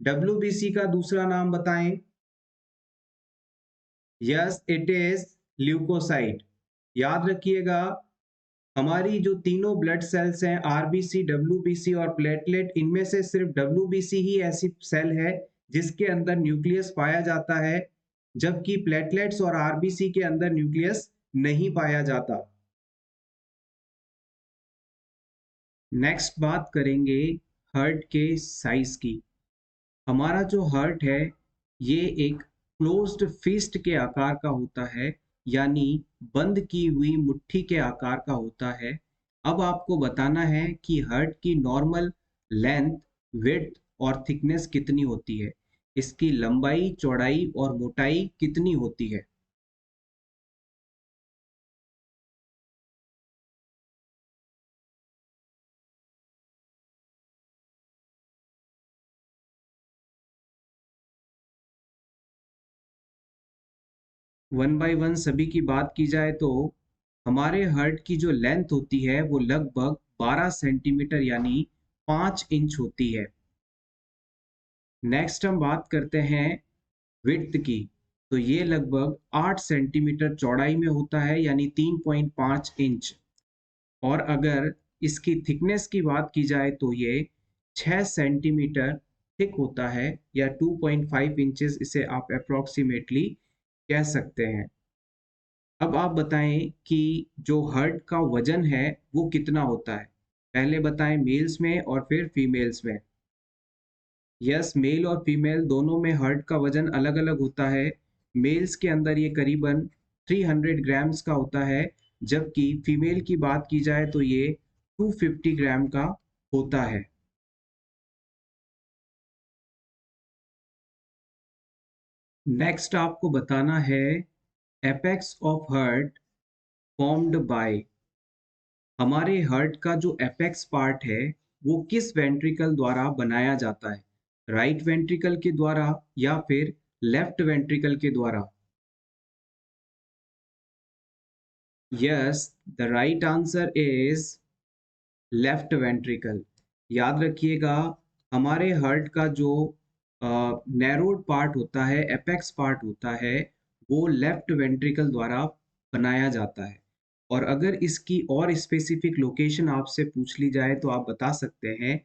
डब्ल्यूबीसी का दूसरा नाम बताएं। Yes it is leucocyte. याद रखिएगा, हमारी जो तीनों ब्लड सेल्स हैं आरबीसी, डब्ल्यूबीसी और प्लेटलेट, इनमें से सिर्फ डब्ल्यूबीसी ही ऐसी सेल है जिसके अंदर न्यूक्लियस पाया जाता है, जबकि प्लेटलेट्स और आरबीसी के अंदर न्यूक्लियस नहीं पाया जाता। नेक्स्ट बात करेंगे हार्ट के साइज की। हमारा जो हार्ट है ये एक क्लोज्ड फिस्ट के आकार का होता है, यानी बंद की हुई मुट्ठी के आकार का होता है। अब आपको बताना है कि हार्ट की नॉर्मल लेंथ, विड्थ और थिकनेस कितनी होती है, इसकी लंबाई, चौड़ाई और मोटाई कितनी होती है। वन बाय वन सभी की बात की जाए तो हमारे हार्ट की जो लेंथ होती है वो लगभग 12 सेंटीमीटर यानी 5 इंच होती है। नेक्स्ट हम बात करते हैं विड्थ की। तो ये लगभग 8 सेंटीमीटर चौड़ाई में होता है, यानी 3.5 इंच। और अगर इसकी थिकनेस की बात की जाए तो ये 6 सेंटीमीटर थिक होता है, या 2.5 इंचेस इसे आप अप्रोक्सीमेटली कह सकते हैं। अब आप बताएं कि जो हार्ट का वजन है वो कितना होता है। पहले बताएं मेल्स में और फिर फीमेल्स में। यस, मेल और फीमेल दोनों में हार्ट का वजन अलग अलग होता है। मेल्स के अंदर ये करीबन 300 ग्राम्स का होता है, जबकि फीमेल की बात की जाए तो ये 250 ग्राम का होता है। नेक्स्ट आपको बताना है apex of heart formed by. हमारे हार्ट का जो एपेक्स पार्ट है वो किस वेंट्रिकल द्वारा बनाया जाता है? राइट वेंट्रिकल के द्वारा या फिर लेफ्ट वेंट्रिकल के द्वारा? Yes, the right answer is left ventricle. याद रखिएगा, हमारे हार्ट का जो नैरोड पार्ट होता है, एपेक्स पार्ट होता है, वो लेफ्ट वेंट्रिकल द्वारा बनाया जाता है। और अगर इसकी और स्पेसिफिक लोकेशन आपसे पूछ ली जाए तो आप बता सकते हैं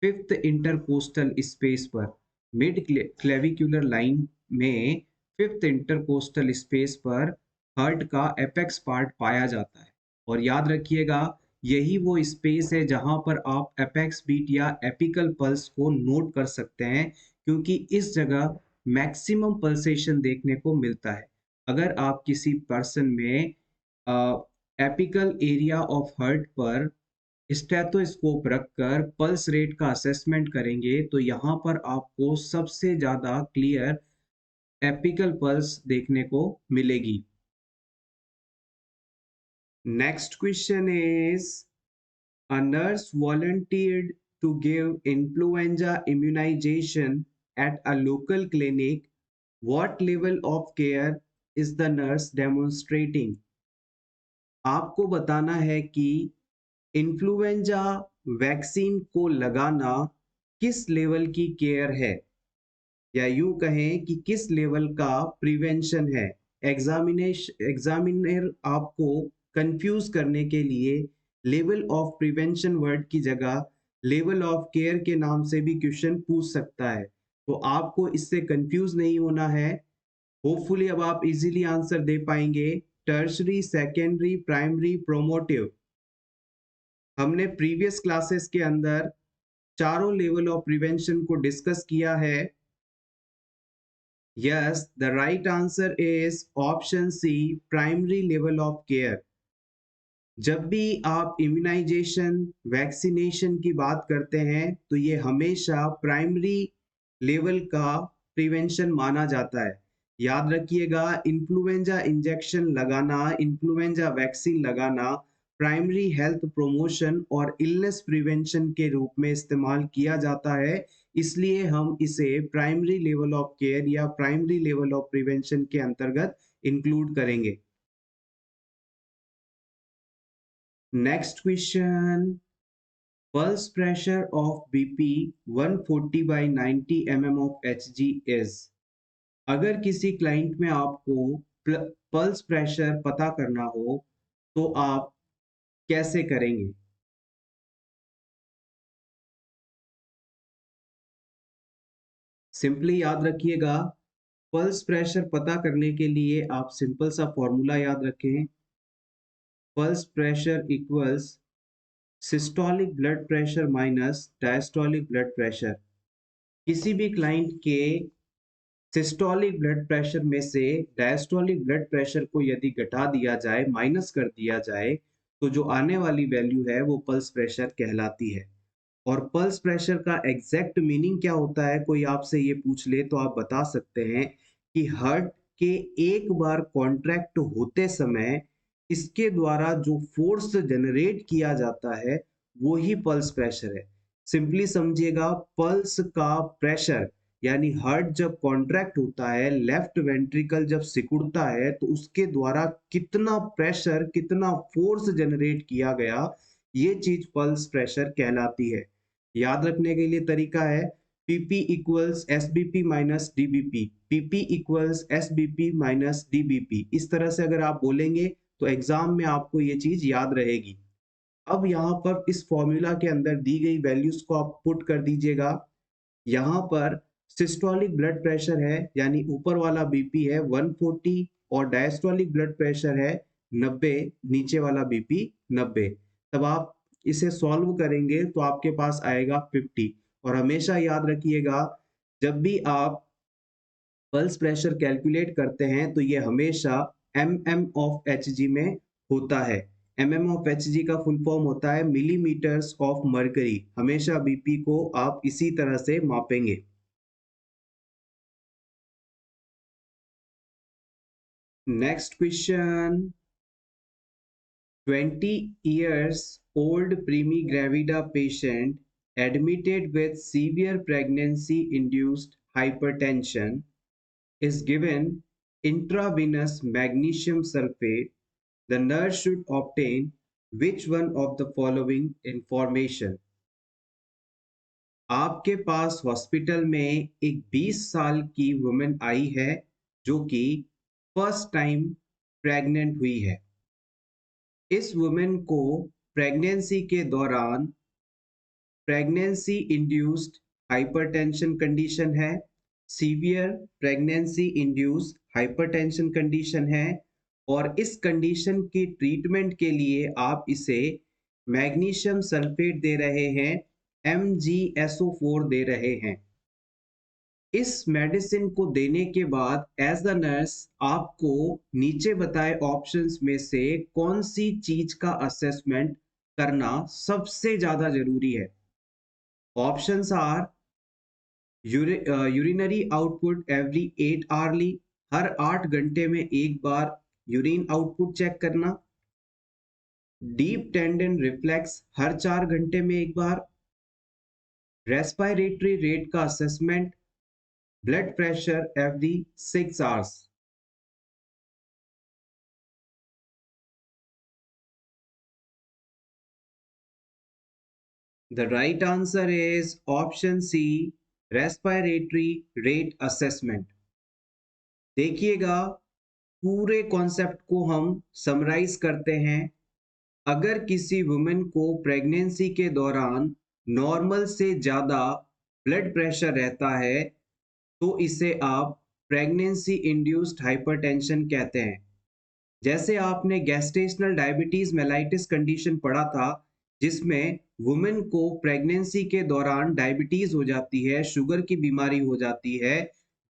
फिफ्थ इंटरकोस्टल स्पेस पर, मिड क्लेविकुलर लाइन में फिफ्थ इंटरकोस्टल स्पेस पर हार्ट का एपेक्स पार्ट पाया जाता है। और याद रखिएगा, यही वो स्पेस है जहां पर आप एपेक्स बीट या एपिकल पल्स को नोट कर सकते हैं, क्योंकि इस जगह मैक्सिमम पल्सेशन देखने को मिलता है। अगर आप किसी पर्सन में एपिकल एरिया ऑफ हार्ट पर स्टेथोस्कोप रखकर पल्स रेट का असेसमेंट करेंगे तो यहाँ पर आपको सबसे ज़्यादा क्लियर एपिकल पल्स देखने को मिलेगी। Next question is, a nurse volunteered to give influenza immunization at a local clinic. What level of care is the nurse demonstrating? आपको बताना है कि इन्फ्लुएंजा वैक्सीन को लगाना किस लेवल की केयर है, या यूं कहें कि किस लेवल का प्रिवेंशन है। एग्जामिनर आपको कंफ्यूज करने के लिए लेवल ऑफ प्रिवेंशन वर्ड की जगह लेवल ऑफ केयर के नाम से भी क्वेश्चन पूछ सकता है, तो आपको इससे कंफ्यूज नहीं होना है। होपफुली अब आप इजीली आंसर दे पाएंगे। Tertiary, secondary, primary, promotive. हमने प्रीवियस क्लासेस के अंदर चारों लेवल ऑफ प्रिवेंशन को डिस्कस किया है। Yes, the right answer is option C, primary level of care. जब भी आप इम्यूनाइजेशन, वैक्सीनेशन की बात करते हैं तो ये हमेशा प्राइमरी लेवल का प्रिवेंशन माना जाता है। याद रखिएगा, इन्फ्लुएंजा इंजेक्शन लगाना, इन्फ्लुएंजा वैक्सीन लगाना प्राइमरी हेल्थ प्रोमोशन और इलनेस प्रिवेंशन के रूप में इस्तेमाल किया जाता है। इसलिए हम इसे प्राइमरी लेवल ऑफ केयर या प्राइमरी लेवल ऑफ प्रिवेंशन के अंतर्गत इंक्लूड करेंगे। Next question, pulse pressure of BP 140 by 90 mm of Hg is। अगर किसी क्लाइंट में आपको पल्स प्रेशर पता करना हो तो आप कैसे करेंगे? सिंपली याद रखिएगा, पल्स प्रेशर पता करने के लिए आप सिंपल सा फॉर्मूला याद रखें। Pulse pressure equals systolic blood pressure minus diastolic blood pressure. किसी भी क्लाइंट के सिस्टोलिक ब्लड प्रेशर में से डायस्टोलिक ब्लड प्रेशर को यदि घटा दिया जाए, माइनस कर दिया जाए, तो जो आने वाली वैल्यू है वो पल्स प्रेशर कहलाती है। और पल्स प्रेशर का एग्जैक्ट मीनिंग क्या होता है, कोई आपसे ये पूछ ले तो आप बता सकते हैं कि हार्ट के एक बार कॉन्ट्रैक्ट होते समय इसके द्वारा जो फोर्स जनरेट किया जाता है वो ही पल्स प्रेशर है। सिंपली समझिएगा, पल्स का प्रेशर यानी हार्ट जब कॉन्ट्रैक्ट होता है, लेफ्ट वेंट्रिकल जब सिकुड़ता है, तो उसके द्वारा कितना प्रेशर, कितना फोर्स जनरेट किया गया, ये चीज पल्स प्रेशर कहलाती है। याद रखने के लिए तरीका है PP equals SBP minus DBP, PP equals SBP minus DBP. इस तरह से अगर आप बोलेंगे तो एग्जाम में आपको ये चीज याद रहेगी। अब यहाँ पर इस फॉर्मूला के अंदर दी गई वैल्यूज को आप पुट कर दीजिएगा। यहाँ पर सिस्टोलिक ब्लड प्रेशर है यानी ऊपर वाला बीपी है 140 और डायस्टोलिक ब्लड प्रेशर है 90, नीचे वाला बीपी 90। तब आप इसे सॉल्व करेंगे तो आपके पास आएगा 50। और हमेशा याद रखिएगा, जब भी आप पल्स प्रेशर कैलकुलेट करते हैं तो ये हमेशा एम ऑफ एच जी में होता है। एम ऑफ एच जी का फुल फॉर्म होता है मिलीमीटर्स ऑफ मर्करी। हमेशा बीपी को आप इसी तरह से मापेंगे। Next question, 20 years old preemie gravida patient admitted with severe pregnancy induced hypertension is given intravenous magnesium sulfate. The nurse should obtain which one of the following information? आपके पास hospital में एक 20 साल की वुमेन आई है जो कि first time pregnant हुई है। इस वुमेन को प्रेगनेंसी के दौरान प्रेगनेंसी इंड्यूस्ड हाइपरटेंशन कंडीशन है, severe pregnancy induced hypertension condition है, और इस कंडीशन की ट्रीटमेंट के लिए आप इसे मैग्नीशियम सल्फेट दे रहे हैं, MgSO4 दे रहे हैं। इस मेडिसिन को देने के बाद एज द नर्स आपको नीचे बताए ऑप्शंस में से कौन सी चीज का असेसमेंट करना सबसे ज्यादा जरूरी है? Options are urinary output every 8 hourly, हर 8 घंटे में एक बार यूरिन आउटपुट चेक करना। डीप टेंडन रिफ्लेक्स हर 4 घंटे में एक बार। रेस्पिरेटरी रेट का assessment blood pressure every 6 hours? The right answer is option C, respiratory rate assessment. देखिएगा, पूरे कॉन्सेप्ट को हम समराइज करते हैं। अगर किसी वुमेन को प्रेगनेंसी के दौरान नॉर्मल से ज़्यादा ब्लड प्रेशर रहता है तो इसे आप प्रेगनेंसी इंड्यूस्ड हाइपरटेंशन कहते हैं। जैसे आपने गैस्ट्रेशनल डायबिटीज मेलाइटिस कंडीशन पढ़ा था, जिसमें वुमेन को प्रेगनेंसी के दौरान डायबिटीज हो जाती है, शुगर की बीमारी हो जाती है,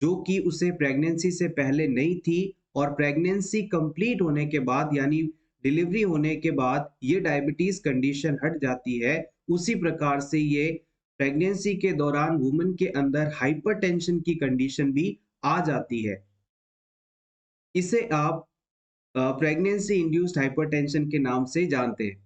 जो कि उसे प्रेगनेंसी से पहले नहीं थी, और प्रेगनेंसी कंप्लीट होने के बाद यानी डिलीवरी होने के बाद ये डायबिटीज कंडीशन हट जाती है। उसी प्रकार से ये प्रेगनेंसी के दौरान वुमेन के अंदर हाइपरटेंशन की कंडीशन भी आ जाती है। इसे आप प्रेगनेंसी इंड्यूस्ड हाइपरटेंशन के नाम से जानते हैं।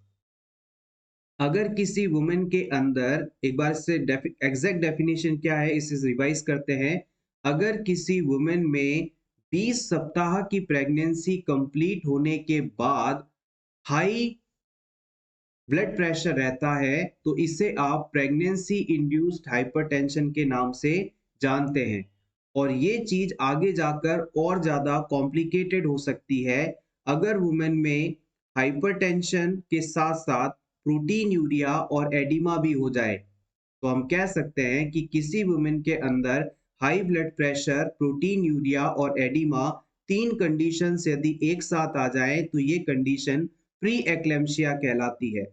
अगर किसी वुमेन के अंदर, एक बार इससे एग्जैक्ट डेफिनेशन क्या है इसे रिवाइज करते हैं। अगर किसी वुमेन में 20 सप्ताह की प्रेगनेंसी कंप्लीट होने के बाद हाई ब्लड प्रेशर रहता है तो इसे आप प्रेगनेंसी इंड्यूस्ड हाइपरटेंशन के नाम से जानते हैं। और ये चीज आगे जाकर और ज्यादा कॉम्प्लिकेटेड हो सकती है अगर वुमेन में हाइपरटेंशन के साथ साथ प्रोटीन यूरिया और एडिमा भी हो जाए। तो हम कह सकते हैं कि किसी वुमेन के अंदर high blood pressure, protein urea और एडिमा, तीन कंडीशंस यदि एक साथ आ जाए तो ये कंडीशन प्री एक्लेम्पशिया कहलाती है।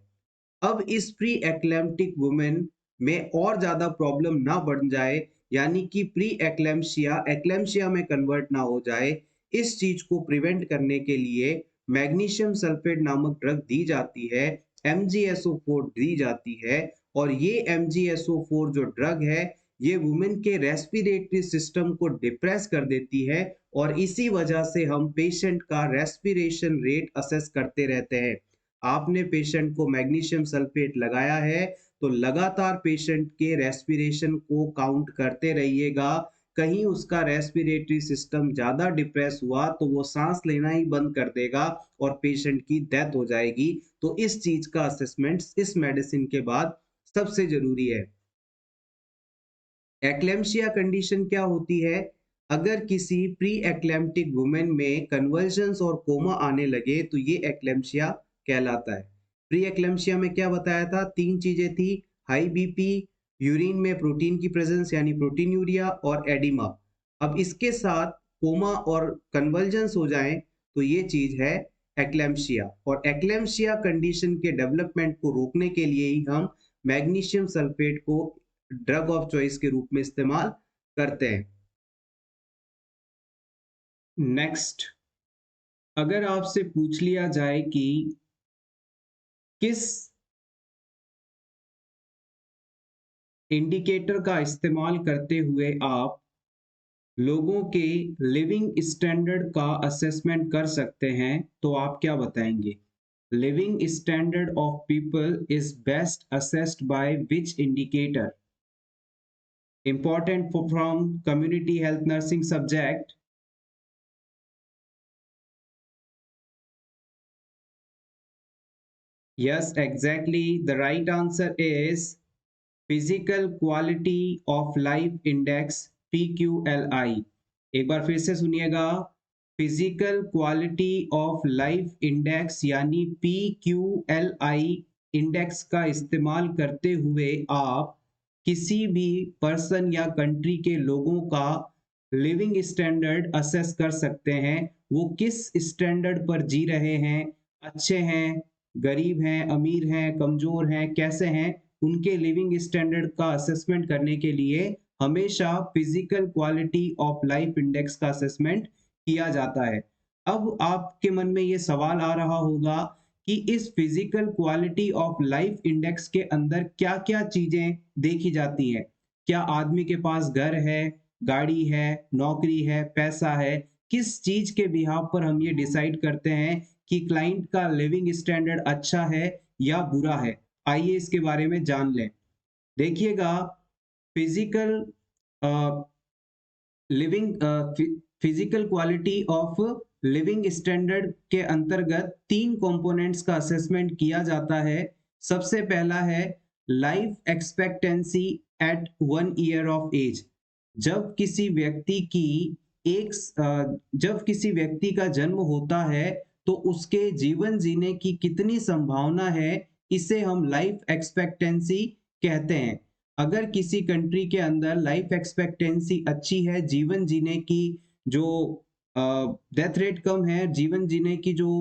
अब इस प्री एक्लेम्प्टिक वुमेन में और ज्यादा प्रॉब्लम ना बढ़ जाए, यानी कि प्री एक्लेम्पशिया एक्लेम्पशिया में कन्वर्ट ना हो जाए, इस चीज को प्रिवेंट करने के लिए मैग्नीशियम सल्फेट नामक ड्रग दी जाती है, MgSO4 दी जाती है। और ये MgSO4 जो ड्रग है, ये वुमेन के रेस्पिरेटरी सिस्टम को डिप्रेस कर देती है, और इसी वजह से हम पेशेंट का रेस्पिरेशन रेट असेस करते रहते हैं। आपने पेशेंट को मैग्नीशियम सल्फेट लगाया है तो लगातार पेशेंट के रेस्पिरेशन को काउंट करते रहिएगा। कहीं उसका रेस्पिरेटरी सिस्टम ज्यादा डिप्रेस हुआ तो वो सांस लेना ही बंद कर देगा और पेशेंट की डेथ हो जाएगी। तो इस चीज का असेसमेंट इस मेडिसिन के बाद सबसे जरूरी है। एक्लेम्पशिया कंडीशन क्या होती है? अगर किसी प्री एक्लेम्प्टिक वुमेन में कन्वर्जन्स और कोमा आने लगे तो ये एक्लेम्पशिया कहलाता है। प्री एक्लेम्पशिया में क्या बताया था? तीन चीजें थी, हाई बीपी, यूरिन में प्रोटीन की प्रेजेंस यानी प्रोटीन यूरिया, और एडिमा। अब इसके साथ कोमा और कन्वर्जन्स हो जाएं तो ये चीज है एक्लेम्पशिया। और एक्लेम्पशिया कंडीशन के डेवलपमेंट को रोकने के लिए ही हम मैग्नीशियम सल्फेट को ड्रग ऑफ चॉइस के रूप में इस्तेमाल करते हैं। नेक्स्ट, अगर आपसे पूछ लिया जाए कि किस इंडिकेटर का इस्तेमाल करते हुए आप लोगों के लिविंग स्टैंडर्ड का असेसमेंट कर सकते हैं, तो आप क्या बताएंगे? Living standard of people is best assessed by which indicator? Important from community health nursing subject. Yes, exactly. The right answer is Physical Quality of Life Index, PQLI। एक बार फिर से सुनिएगा, physical quality of life index यानी PQLI index का इस्तेमाल करते हुए आप किसी भी पर्सन या कंट्री के लोगों का लिविंग स्टैंडर्ड असेस कर सकते हैं। वो किस स्टैंडर्ड पर जी रहे हैं, अच्छे हैं, गरीब हैं, अमीर हैं, कमजोर हैं, कैसे हैं, उनके लिविंग स्टैंडर्ड का असेसमेंट करने के लिए हमेशा physical quality of life index का असेसमेंट किया जाता है। अब आपके मन में ये सवाल आ रहा होगा कि इस physical quality of life index के अंदर क्या-क्या चीजें देखी जाती हैं? क्या आदमी के पास घर है, गाड़ी है, नौकरी है, पैसा है? किस चीज के बिहाव पर हम ये डिसाइड करते हैं कि क्लाइंट का लिविंग स्टैंडर्ड अच्छा है या बुरा है? आइए इसके बारे में जान लें। देखिएगा, physical living physical quality of living standard के अंतर्गत तीन कंपोनेंट्स का असेसमेंट किया जाता है। सबसे पहला है life expectancy at 1 year of age. जब किसी व्यक्ति की जब किसी व्यक्ति का जन्म होता है तो उसके जीवन जीने की कितनी संभावना है, इसे हम लाइफ एक्सपेक्टेंसी कहते हैं। अगर किसी कंट्री के अंदर लाइफ एक्सपेक्टेंसी अच्छी है, जीवन जीने की जो डेथ रेट कम है, जीवन जीने की जो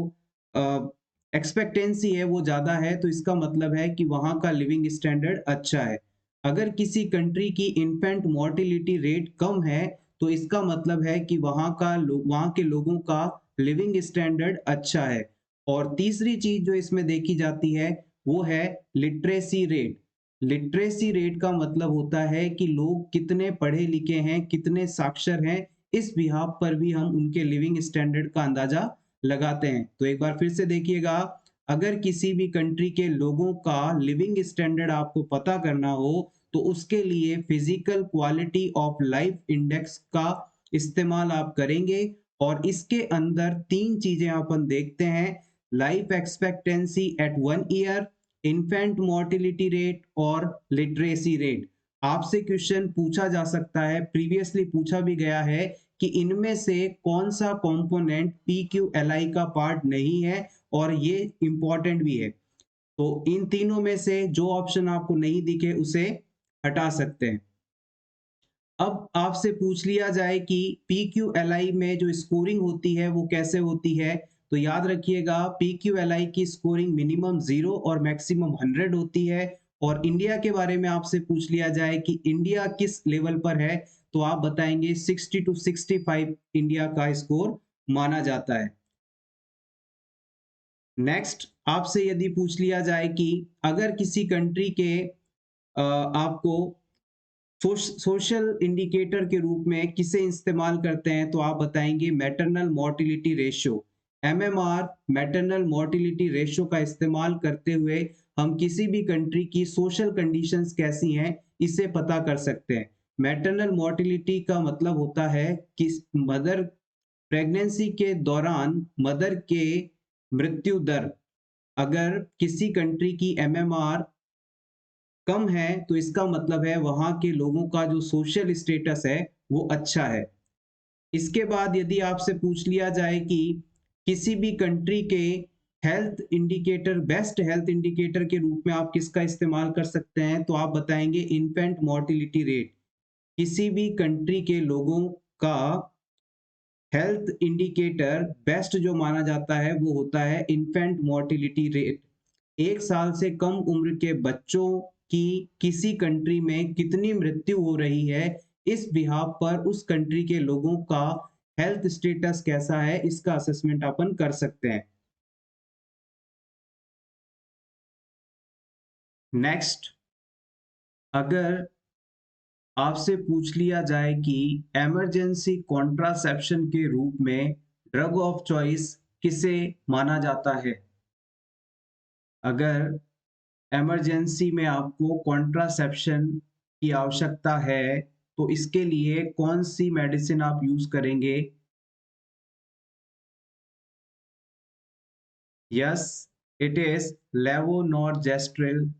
एक्सपेक्टेंसी है वो ज़्यादा है, तो इसका मतलब है कि वहाँ का लिविंग स्टैंडर्ड अच्छा है। अगर किसी कंट्री की इन्फेंट मोर्टिलिटी रेट कम है, तो इसका मतलब है कि वहाँ के लोगों का लिविंग स्टैंडर्ड अच्छा है। और तीसरी चीज़ जो इसमें देखी जाती है, वो है लिटरेसी रेट। लिटरेसी रेट का मतलब होता है कि लोग कितने पढ़े लिखे हैं, कितने साक्षर हैं, इस बिहाफ पर भी हम उनके लिविंग स्टैंडर्ड का अंदाजा लगाते हैं। तो एक बार फिर से देखिएगा, अगर किसी भी कंट्री के लोगों का लिविंग स्टैंडर्ड आपको पता करना हो, तो उसके लिए physical quality of life index का इस्तेमाल आप करेंगे। और इसके अंदर तीन चीजें अपन देखते हैं, life expectancy at 1 year, infant mortality rate और लिटरेसी रेट। आपसे क्वेश्चन पूछा जा सकता है, प्रीवियसली पूछा भी गया है, कि इनमें से कौन सा कंपोनेंट PQLI का पार्ट नहीं है, और ये इंपॉर्टेंट भी है। तो इन तीनों में से जो ऑप्शन आपको नहीं दिखे उसे हटा सकते हैं। अब आपसे पूछ लिया जाए कि PQLI में जो स्कोरिंग होती है वो कैसे होती है, तो याद रखिएगा PQLI की स्कोरिंग मिनिमम 0 और मैक्सिमम 100 होती है। और इंडिया के बारे में आपसे पूछ लिया जाए कि इंडिया किस लेवल पर है, तो आप बताएंगे 60 to 65 इंडिया का स्कोर माना जाता है। नेक्स्ट आपसे यदि पूछ लिया जाए कि अगर किसी कंट्री के आपको सोशल इंडिकेटर के रूप में किसे इस्तेमाल करते हैं, तो आप बताएंगे maternal mortality ratio. MMR maternal mortality ratio का इस्तेमाल करते हुए हम किसी भी कंट्री की सोशल कंडीशंस कैसी हैं इसे पता कर सकते हैं। मैटरनल मोर्टिलिटी का मतलब होता है कि मदर प्रेगनेंसी के दौरान मदर के मृत्यु दर, अगर किसी कंट्री की MMR कम है तो इसका मतलब है वहां के लोगों का जो सोशल स्टेटस है वो अच्छा है। इसके बाद यदि आपसे पूछ लिया जाए कि किसी भी कंट्री के health indicator, best health indicator के रूप में आप किसका इस्तेमाल कर सकते हैं, तो आप बताएंगे इन्फेंट मोर्टिलिटी रेट। किसी भी कंट्री के लोगों का हेल्थ इंडिकेटर बेस्ट जो माना जाता है वो होता है इन्फेंट मोर्टिलिटी रेट। 1 साल से कम उम्र के बच्चों की किसी कंट्री में कितनी मृत्यु हो रही है, इस बिहाफ पर उस कंट्री के लोगों का हेल्थ स्टेटस कैसा है, इसका असेसमेंट अपन कर सकते हैं। नेक्स्ट, अगर आपसे पूछ लिया जाए कि इमरजेंसी कॉन्ट्रासेप्शन के रूप में ड्रग ऑफ चॉइस किसे माना जाता है, अगर इमरजेंसी में आपको कॉन्ट्रासेप्शन की आवश्यकता है तो इसके लिए कौन सी मेडिसिन आप यूज करेंगे। Yes, it is levonorgestrel.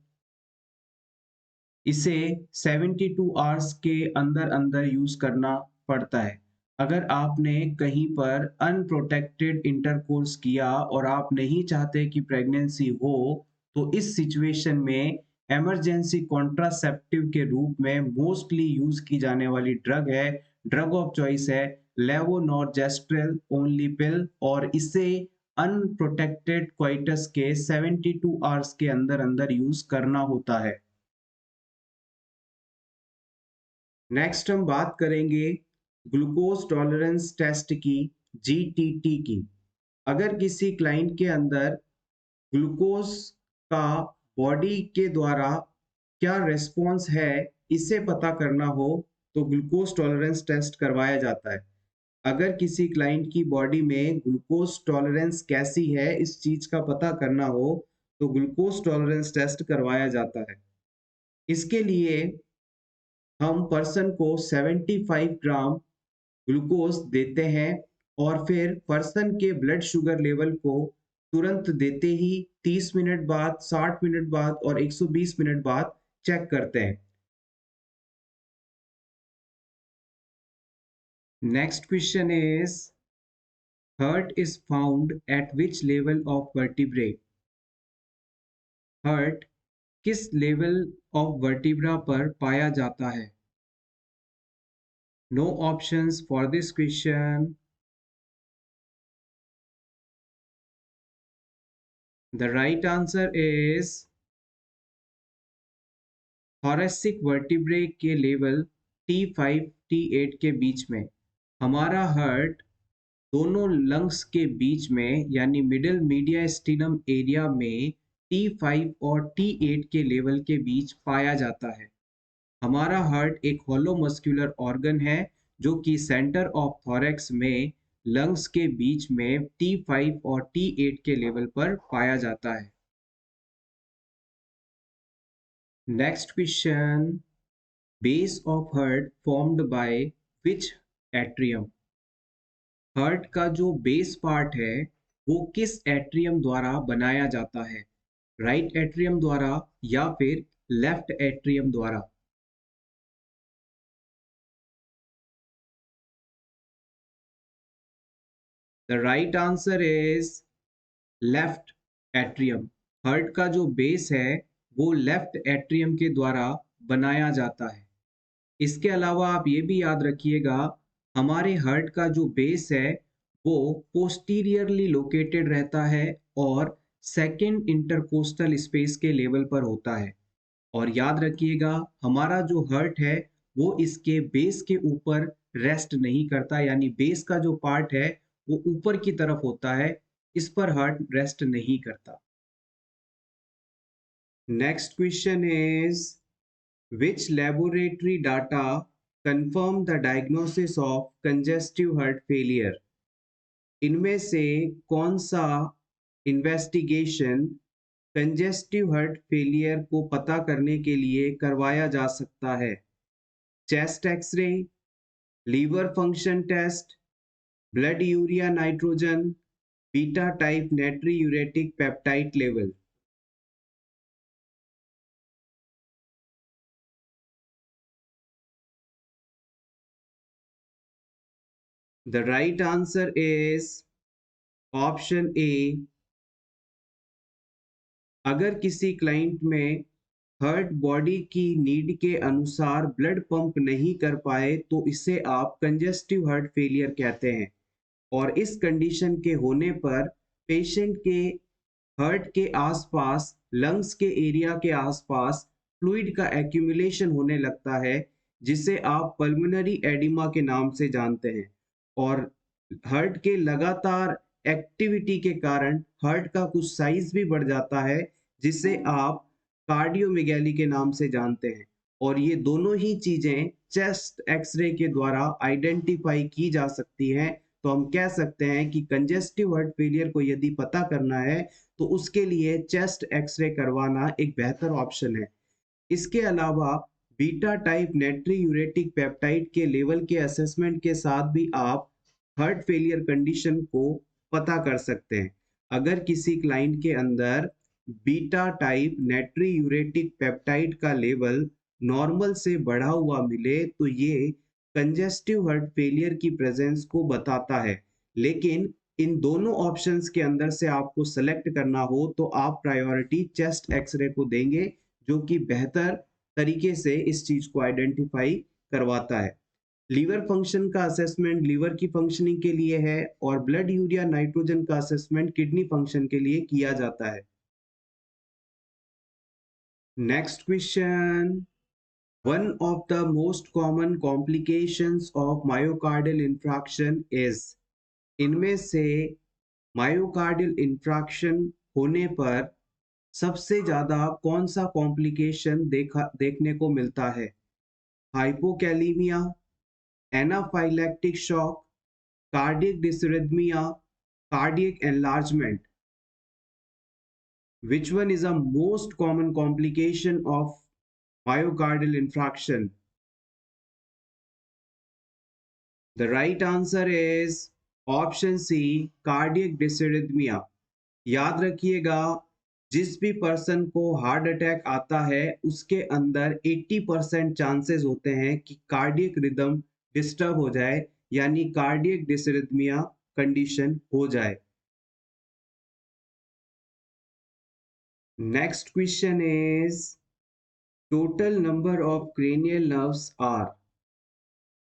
इसे 72 आवर्स के अंदर अंदर यूज करना पड़ता है। अगर आपने कहीं पर अनप्रोटेक्टेड इंटरकोर्स किया और आप नहीं चाहते कि प्रेगनेंसी हो, तो इस सिचुएशन में इमरजेंसी कॉन्ट्रासेप्टिव के रूप में मोस्टली यूज की जाने वाली ड्रग ऑफ चॉइस है लेवोनॉर्जेस्ट्रिल ओनली पिल, और इसे अनप्रोटेक्टेड क्वाइटस के 72 आवर्स के अंदर अंदर यूज करना होता है। नेक्स्ट हम बात करेंगे ग्लूकोज टॉलरेंस टेस्ट की, GTT की। अगर किसी क्लाइंट के अंदर ग्लूकोज का बॉडी के द्वारा क्या रेस्पॉन्स है, इसे पता करना हो तो ग्लूकोज टॉलरेंस टेस्ट करवाया जाता है। अगर किसी क्लाइंट की बॉडी में ग्लूकोज टॉलरेंस कैसी है इस चीज का पता करना हो तो ग्लूकोज टॉलरेंस टेस्ट करवाया जाता है। इसके लिए हम पर्सन को 75 ग्राम ग्लूकोज देते हैं और फिर पर्सन के ब्लड शुगर लेवल को तुरंत देते ही 30 मिनट बाद, 60 मिनट बाद और 120 मिनट बाद चेक करते हैं। Next question is heart is found at which level of vertebrae. Heart किस लेवल ऑफ वर्टिब्रा पर पाया जाता है? No options for this question. The right answer is thoracic vertebrae के लेवल T5 T8 के बीच में। हमारा हार्ट दोनों लंग्स के बीच में यानी मिडिल मीडियास्टिनम एरिया में T5 और T8 के लेवल के बीच पाया जाता है। हमारा हार्ट एक हॉलो मस्कुलर ऑर्गन है जो कि सेंटर ऑफ थोरैक्स में लंग्स के बीच में T5 और T8 के लेवल पर पाया जाता है। Next question, base of heart formed by which atrium. Heart का जो बेस पार्ट है वो किस एट्रियम द्वारा बनाया जाता है? राइट एट्रियम द्वारा या फिर लेफ्ट एट्रियम द्वारा? The right answer is left atrium. Heart का जो बेस है वो लेफ्ट एट्रियम के द्वारा बनाया जाता है। इसके अलावा आप ये भी याद रखिएगा, हमारे हार्ट का जो बेस है वो पोस्टीरियरली लोकेटेड रहता है और सेकेंड इंटरकोस्टल स्पेस के लेवल पर होता है। और याद रखिएगा, हमारा जो हार्ट है वो इसके बेस के ऊपर रेस्ट नहीं करता, यानी बेस का जो पार्ट है वो ऊपर की तरफ होता है, इस पर हार्ट रेस्ट नहीं करता। Next question is which laboratory data confirm the diagnosis of congestive heart failure? इनमें से कौन सा इन्वेस्टिगेशन कंजेस्टिव हार्ट फेलियर को पता करने के लिए करवाया जा सकता है? Chest x-ray, liver function test, blood urea nitrogen, beta type natriuretic peptide level? The right answer is option A. अगर किसी क्लाइंट में हार्ट बॉडी की नीड के अनुसार ब्लड पंप नहीं कर पाए तो इसे आप कंजेस्टिव हार्ट फेलियर कहते हैं। और इस कंडीशन के होने पर पेशेंट के हार्ट के आसपास, लंग्स के एरिया के आसपास फ्लूइड का एक्यूमुलेशन होने लगता है, जिसे आप पल्मोनरी एडिमा के नाम से जानते हैं। और हार्ट के लगातार एक्टिविटी के कारण हार्ट का कुछ साइज भी बढ़ जाता है, जिसे आप कार्डियोमेगैली के नाम से जानते हैं। और ये दोनों ही चीजें चेस्ट एक्सरे के द्वारा आइडेंटिफाई की जा सकती हैं। तो हम कह सकते हैं कि कंजेस्टिव हार्ट फेलियर को यदि पता करना है तो उसके लिए चेस्ट एक्सरे करवाना एक बेहतर ऑप्शन है। इसके अलावा बीटा टाइप नाइट्रियूरेटिक पेप्टाइड के लेवल के असेसमेंट के साथ भी आप हार्ट फेलियर कंडीशन को पता कर सकते हैं। अगर किसी क्लाइंट के अंदर बीटा टाइप नाइट्रियूरेटिक पेप्टाइड का लेवल नॉर्मल से बढ़ा हुआ मिले तो ये कंजेस्टिव हार्ट फेलियर की प्रेजेंस को बताता है। लेकिन इन दोनों ऑप्शंस के अंदर से आपको सेलेक्ट करना हो तो आप प्रायोरिटी चेस्ट एक्सरे को देंगे, जो कि बेहतर तरीके से इस चीज को आइडेंटिफाई करवाता है। लीवर फंक्शन का असेसमेंट लीवर की फंक्शनिंग के लिए है और ब्लड यूरिया नाइट्रोजन का असेसमेंट किडनी फंक्शन के लिए किया जाता है। Next question, one of the most common complications of myocardial infraction is. इनमें से मायोकार्डियल इंफ्रैक्शन होने पर सबसे ज्यादा कौन सा कॉम्प्लिकेशन देखने को मिलता है? Hypokalaemia, anaphylactic shock, cardiac डिसरिथमिया, cardiac enlargement? Which one is a most common complication of myocardial infarction? The right answer is option C, cardiac dysrhythmia. याद रखिएगा, जिस भी पर्सन को हार्ट अटैक आता है उसके अंदर 80% चांसेस होते हैं कि कार्डियक रिदम डिस्टर्ब हो जाए, यानी कार्डियक डिसरिथमिया कंडीशन हो जाए। Next question is total number of cranial nerves are.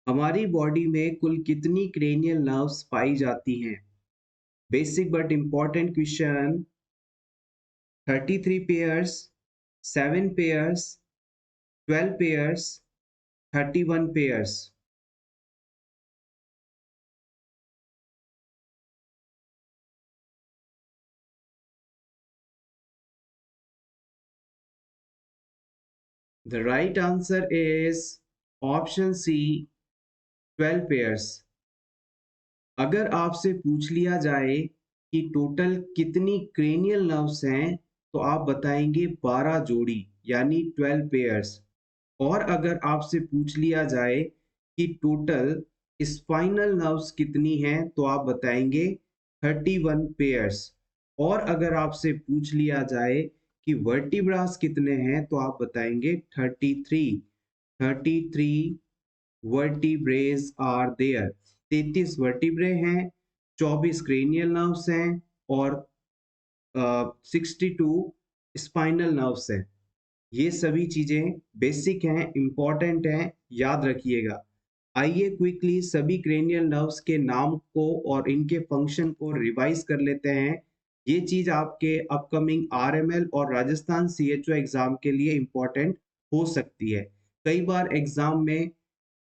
हमारी बॉडी में कुल कितनी क्रेनियल नर्व्स पाई जाती हैं? Basic but important question. 33 pairs, 7 pairs, 12 pairs, 31 pairs. The right answer is option C, 12 pairs. अगर आपसे पूछ लिया जाए कि टोटल कितनी क्रेनियल नर्व्स हैं, तो आप बताएंगे 12 जोड़ी, यानी 12 पेयर्स। और अगर आपसे पूछ लिया जाए कि टोटल स्पाइनल नर्व्स कितनी हैं, तो आप बताएंगे 31 पेयर्स। और अगर आपसे पूछ लिया जाए कि वर्टिब्रास कितने हैं, तो आप बताएंगे 33। 33 वर्टिब्रेज आर देयर। 33 वर्टिब्रे हैं, 24 क्रेनियल नर्व्स हैं और 62 स्पाइनल नर्व्स हैं। ये सभी चीजें बेसिक हैं, इंपॉर्टेंट हैं, याद रखिएगा। आइए क्विकली सभी क्रेनियल नर्व्स के नाम को और इनके फंक्शन को रिवाइज कर लेते हैं। ये चीज आपके अपकमिंग आरएमएल और राजस्थान सीएचओ एग्जाम के लिए इंपॉर्टेंट हो सकती है। कई बार एग्जाम में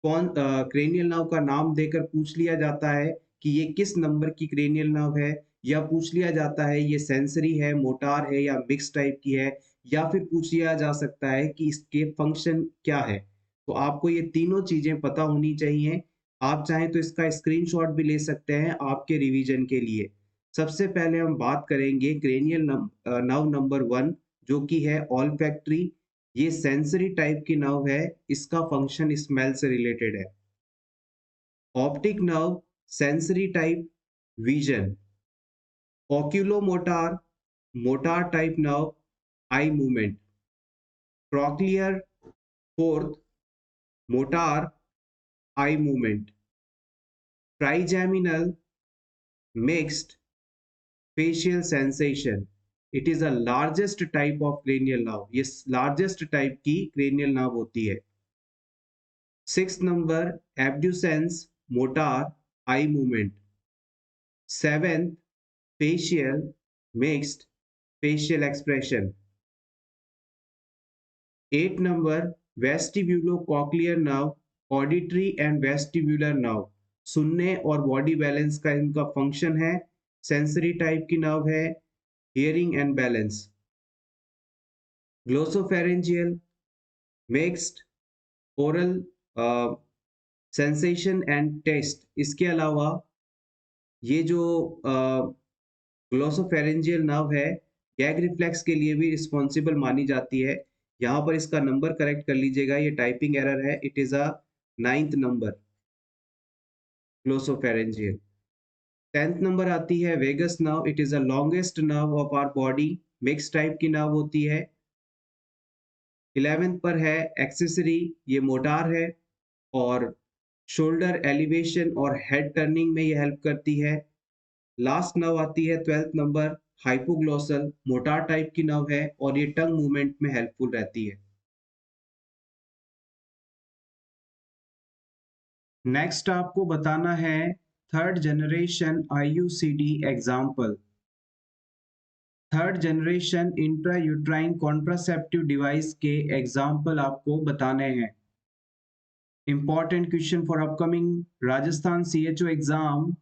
कौन क्रेनियल नर्व का नाम देकर पूछ लिया जाता है कि ये किस नंबर की क्रेनियल नर्व है, या पूछ लिया जाता है ये सेंसरी है, मोटार है या मिक्स टाइप की है, या फिर पूछ लिया जा सकता है कि इसके फंक्शन क्या है। तो आपको ये तीनों चीजें पता होनी चाहिए। आप चाहें तो इसका स्क्रीनशॉट भी ले सकते हैं आपके रिवीजन के लिए। सबसे पहले हम बात करेंगे क्रेनियल नर्व नंबर 1, जो कि है ऑल्फैक्टरी। ये सेंसरी टाइप की नर्व है, इसका फंक्शन स्मेल से रिलेटेड है। Optic nerve, sensory type, vision. Oculomotor, motor type nerve, eye movement. Trochlear, fourth, motor, eye movement. Trigeminal, mixed, facial sensation. It is a largest type of cranial nerve. ये largest type की cranial nerve होती है। 6th number abducens, motor, eye movement. 7th facial, mixed, facial expression। 8 number vestibulocochlear nerve, auditory and vestibular nerve। सुनने और body balance का इनका function है, sensory type की नर्व है, hearing and balance. Glossopharyngeal, mixed, oral sensation and taste. इसके अलावा ये जो ग्लोसोफेरेंजियल नर्व है, गैग रिफ्लेक्स के लिए भी रिस्पॉन्सिबल मानी जाती है। यहाँ पर इसका नंबर करेक्ट कर लीजिएगा, ये टाइपिंग एरर है। It is a 9th number glossopharyngeal. 10th number आती है vagus nerve. It is a longest nerve of our body, mix type की नर्व होती है। 11th पर है एक्सेसरी, ये मोटार है और शोल्डर एलिवेशन और हेड टर्निंग में ये हेल्प करती है। लास्ट नर्व आती है 12th number, hypoglossal, motor type की नर्व है और ये टंग मूवमेंट में हेल्पफुल रहती है। नेक्स्ट आपको बताना है third generation IUCD example. Third generation intrauterine contraceptive device के एग्जाम्पल आपको बताने हैं। Important question for upcoming Rajasthan CHO exam.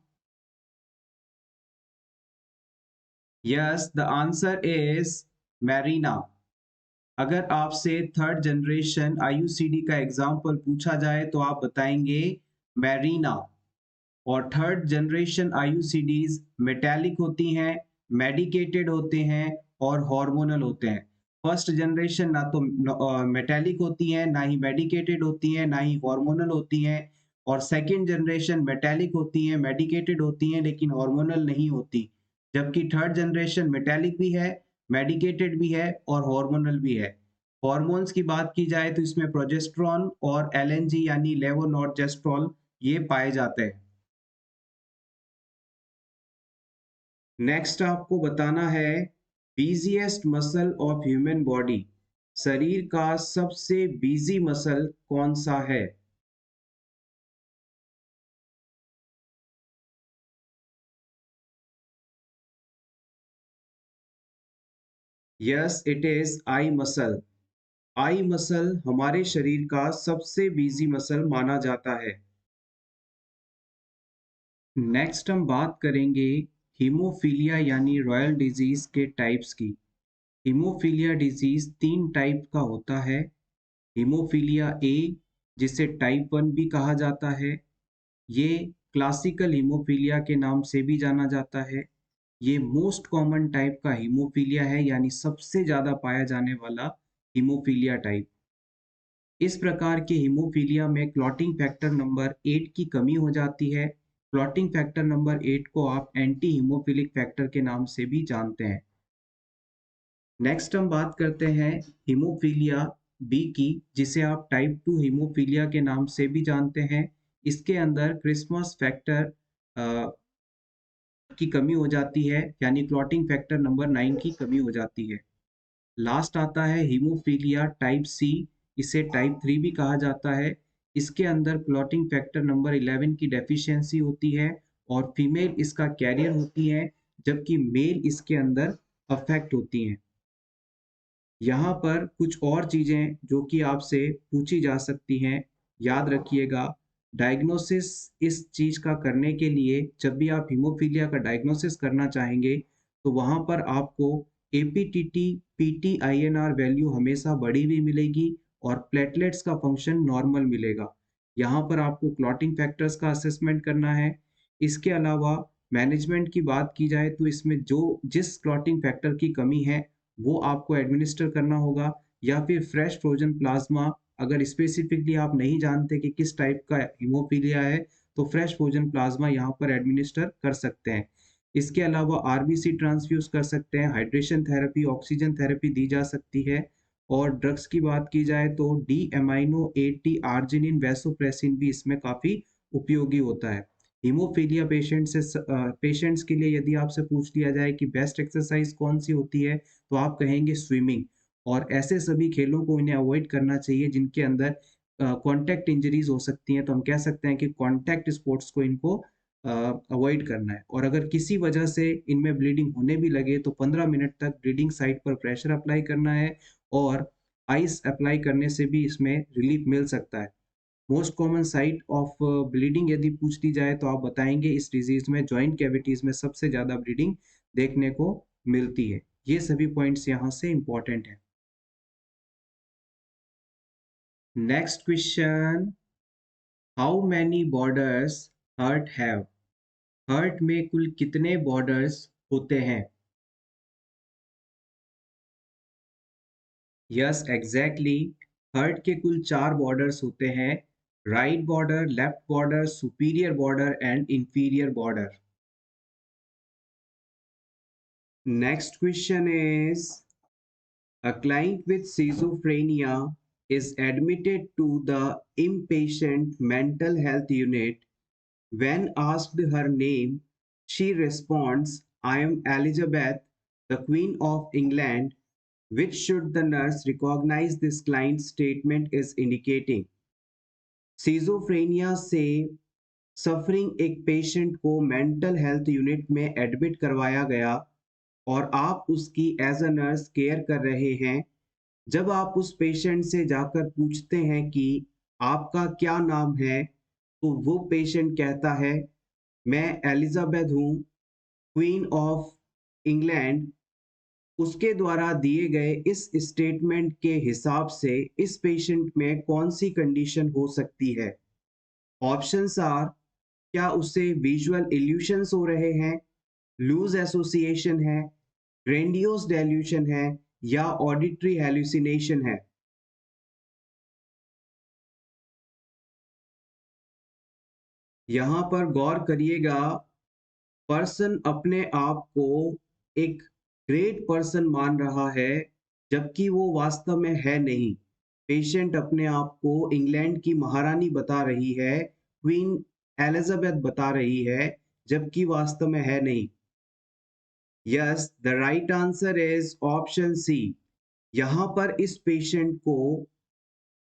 Yes, the answer is Marina. अगर आपसे थर्ड जनरेशन आईयूसीडी का एग्जाम्पल पूछा जाए तो आप बताएंगे मैरीना। और थर्ड जनरेशन आईयूसीडीज मेटेलिक होती हैं, मेडिकेटेड होते हैं और हार्मोनल होते हैं। फर्स्ट जनरेशन ना तो मेटेलिक होती हैं, ना ही मेडिकेटेड होती हैं, ना ही हार्मोनल होती हैं। और सेकेंड जनरेशन मेटेलिक होती हैं, मेडिकेटेड होती हैं लेकिन हार्मोनल नहीं होती, जबकि थर्ड जनरेशन मेटेलिक भी है, मेडिकेटेड भी है और हार्मोनल भी है। हॉर्मोन्स की बात की जाए तो इसमें प्रोजेस्टेरॉन और एलएनजी यानी लेवोनॉर्जेस्ट्रॉल ये पाए जाते हैं। नेक्स्ट आपको बताना है busiest muscle of human body, शरीर का सबसे बिजी मसल कौन सा है? Yes, it is I muscle. I muscle हमारे शरीर का सबसे बिजी मसल माना जाता है। नेक्स्ट हम बात करेंगे हीमोफीलिया यानी रॉयल डिजीज के टाइप्स की। हीमोफीलिया डिजीज तीन टाइप का होता है। हीमोफीलिया ए, जिसे टाइप 1 भी कहा जाता है, ये क्लासिकल हीमोफीलिया के नाम से भी जाना जाता है। ये मोस्ट कॉमन टाइप का हीमोफीलिया है यानी सबसे ज़्यादा पाया जाने वाला हीमोफीलिया टाइप। इस प्रकार के हीमोफीलिया में क्लॉटिंग फैक्टर नंबर 8 की कमी हो जाती है। क्लॉटिंग फैक्टर नंबर 8 को आप एंटी हीमोफिलिक फैक्टर के नाम से भी जानते हैं। नेक्स्ट हम बात करते हैं हीमोफीलिया बी की, जिसे आप टाइप 2 हीमोफीलिया के नाम से भी जानते हैं। इसके अंदर क्रिसमस फैक्टर की कमी हो जाती है यानी क्लॉटिंग फैक्टर नंबर 9 की कमी हो जाती है। लास्ट आता है हीमोफीलिया टाइप सी, इसे टाइप 3 भी कहा जाता है। इसके अंदर क्लॉटिंग फैक्टर नंबर 11 की डेफिशिएंसी होती है और फीमेल इसका कैरियर होती है, जबकि मेल इसके अंदर अफेक्ट होती हैं। यहाँ पर कुछ और चीज़ें जो कि आपसे पूछी जा सकती हैं, याद रखिएगा। डायग्नोसिस इस चीज़ का करने के लिए जब भी आप हीमोफीलिया का डायग्नोसिस करना चाहेंगे, तो वहाँ पर आपको एपीटीटी, पीटीआईएनआर वैल्यू हमेशा बढ़ी हुई मिलेगी और प्लेटलेट्स का फंक्शन नॉर्मल मिलेगा। यहाँ पर आपको क्लॉटिंग फैक्टर्स का असेसमेंट करना है। इसके अलावा मैनेजमेंट की बात की जाए तो इसमें जो जिस क्लॉटिंग फैक्टर की कमी है वो आपको एडमिनिस्टर करना होगा, या फिर फ्रेश फ्रोजन प्लाज्मा। अगर स्पेसिफिकली आप नहीं जानते कि किस टाइप का हीमोफीलिया है, तो फ्रेश फ्रोजन प्लाज्मा यहाँ पर एडमिनिस्टर कर सकते हैं। इसके अलावा आरबीसी ट्रांसफ्यूज कर सकते हैं, हाइड्रेशन थेरेपी, ऑक्सीजन थेरेपी दी जा सकती है। और ड्रग्स की बात की जाए तो D amino eighty arginine vasopressin भी इसमें काफ़ी उपयोगी होता है। हीमोफीलिया पेशेंट्स के लिए यदि आपसे पूछ लिया जाए कि बेस्ट एक्सरसाइज कौन सी होती है, तो आप कहेंगे स्विमिंग। और ऐसे सभी खेलों को इन्हें अवॉइड करना चाहिए जिनके अंदर कॉन्टैक्ट इंजरीज हो सकती हैं, तो हम कह सकते हैं कि कॉन्टैक्ट स्पोर्ट्स को इनको अवॉइड करना है। और अगर किसी वजह से इनमें ब्लीडिंग होने भी लगे तो 15 मिनट तक ब्लीडिंग साइट पर प्रेशर अप्लाई करना है और आइस अप्लाई करने से भी इसमें रिलीफ मिल सकता है। Most common site of bleeding यदि पूछ ली जाए तो आप बताएंगे इस डिजीज में जॉइंट कैविटीज में सबसे ज़्यादा ब्लीडिंग देखने को मिलती है। ये सभी पॉइंट्स यहाँ से इंपॉर्टेंट हैं। Next question, how many borders heart have? Heart में कुल कितने बॉर्डर्स होते हैं? Yes, exactly. हर्ट के कुल 4 बॉर्डर्स होते हैं, right border, left border, superior border and inferior border. Next question is, a client with schizophrenia is admitted to the inpatient mental health unit. When asked her name, she responds, I am Elizabeth, the Queen of England. Which should the nurse recognize this client's statement is indicating? Schizophrenia से suffering एक patient को mental health unit में admit करवाया गया और आप उसकी as a nurse care कर रहे हैं। जब आप उस पेशेंट से जाकर पूछते हैं कि आपका क्या नाम है, तो वो पेशेंट कहता है, मैं एलिजाबेथ हूँ, क्वीन ऑफ इंग्लैंड। उसके द्वारा दिए गए इस स्टेटमेंट के हिसाब से इस पेशेंट में कौन सी कंडीशन हो सकती है? ऑप्शंस आर, क्या उसे विजुअल इल्यूशंस हो रहे हैं, लूज एसोसिएशन है, ग्रेंडियोस डेल्यूशन है, या ऑडिटरी हेलुसिनेशन है? यहाँ पर गौर करिएगा, पर्सन अपने आप को एक ग्रेट पर्सन मान रहा है, जबकि वो वास्तव में है नहीं। पेशेंट अपने आप को इंग्लैंड की महारानी बता रही है, क्वीन एलिजाबेथ बता रही है, जबकि वास्तव में है नहीं। Yes, the right answer is option C. यहाँ पर इस पेशेंट को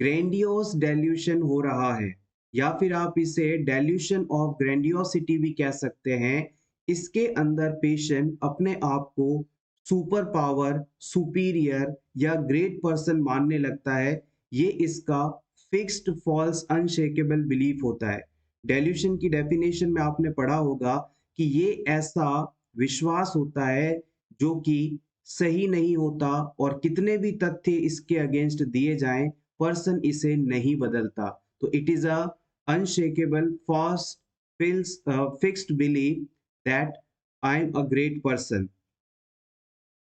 ग्रैंडियोस डेल्यूशन हो रहा है, या फिर आप इसे डेल्यूशन ऑफ ग्रैंडियोसिटी भी कह सकते हैं। इसके अंदर पेशेंट अपने आप को सुपर पावर, सुपीरियर या ग्रेट पर्सन मानने लगता है। ये इसका फिक्स्ड फॉल्स अनशेकेबल बिलीफ होता है। डेल्यूशन की डेफिनेशन में आपने पढ़ा होगा कि ये ऐसा विश्वास होता है जो कि सही नहीं होता, और कितने भी तथ्य इसके अगेंस्ट दिए जाएं, पर्सन इसे नहीं बदलता। तो it is a unshakeable fast fixed belief that I am a great person.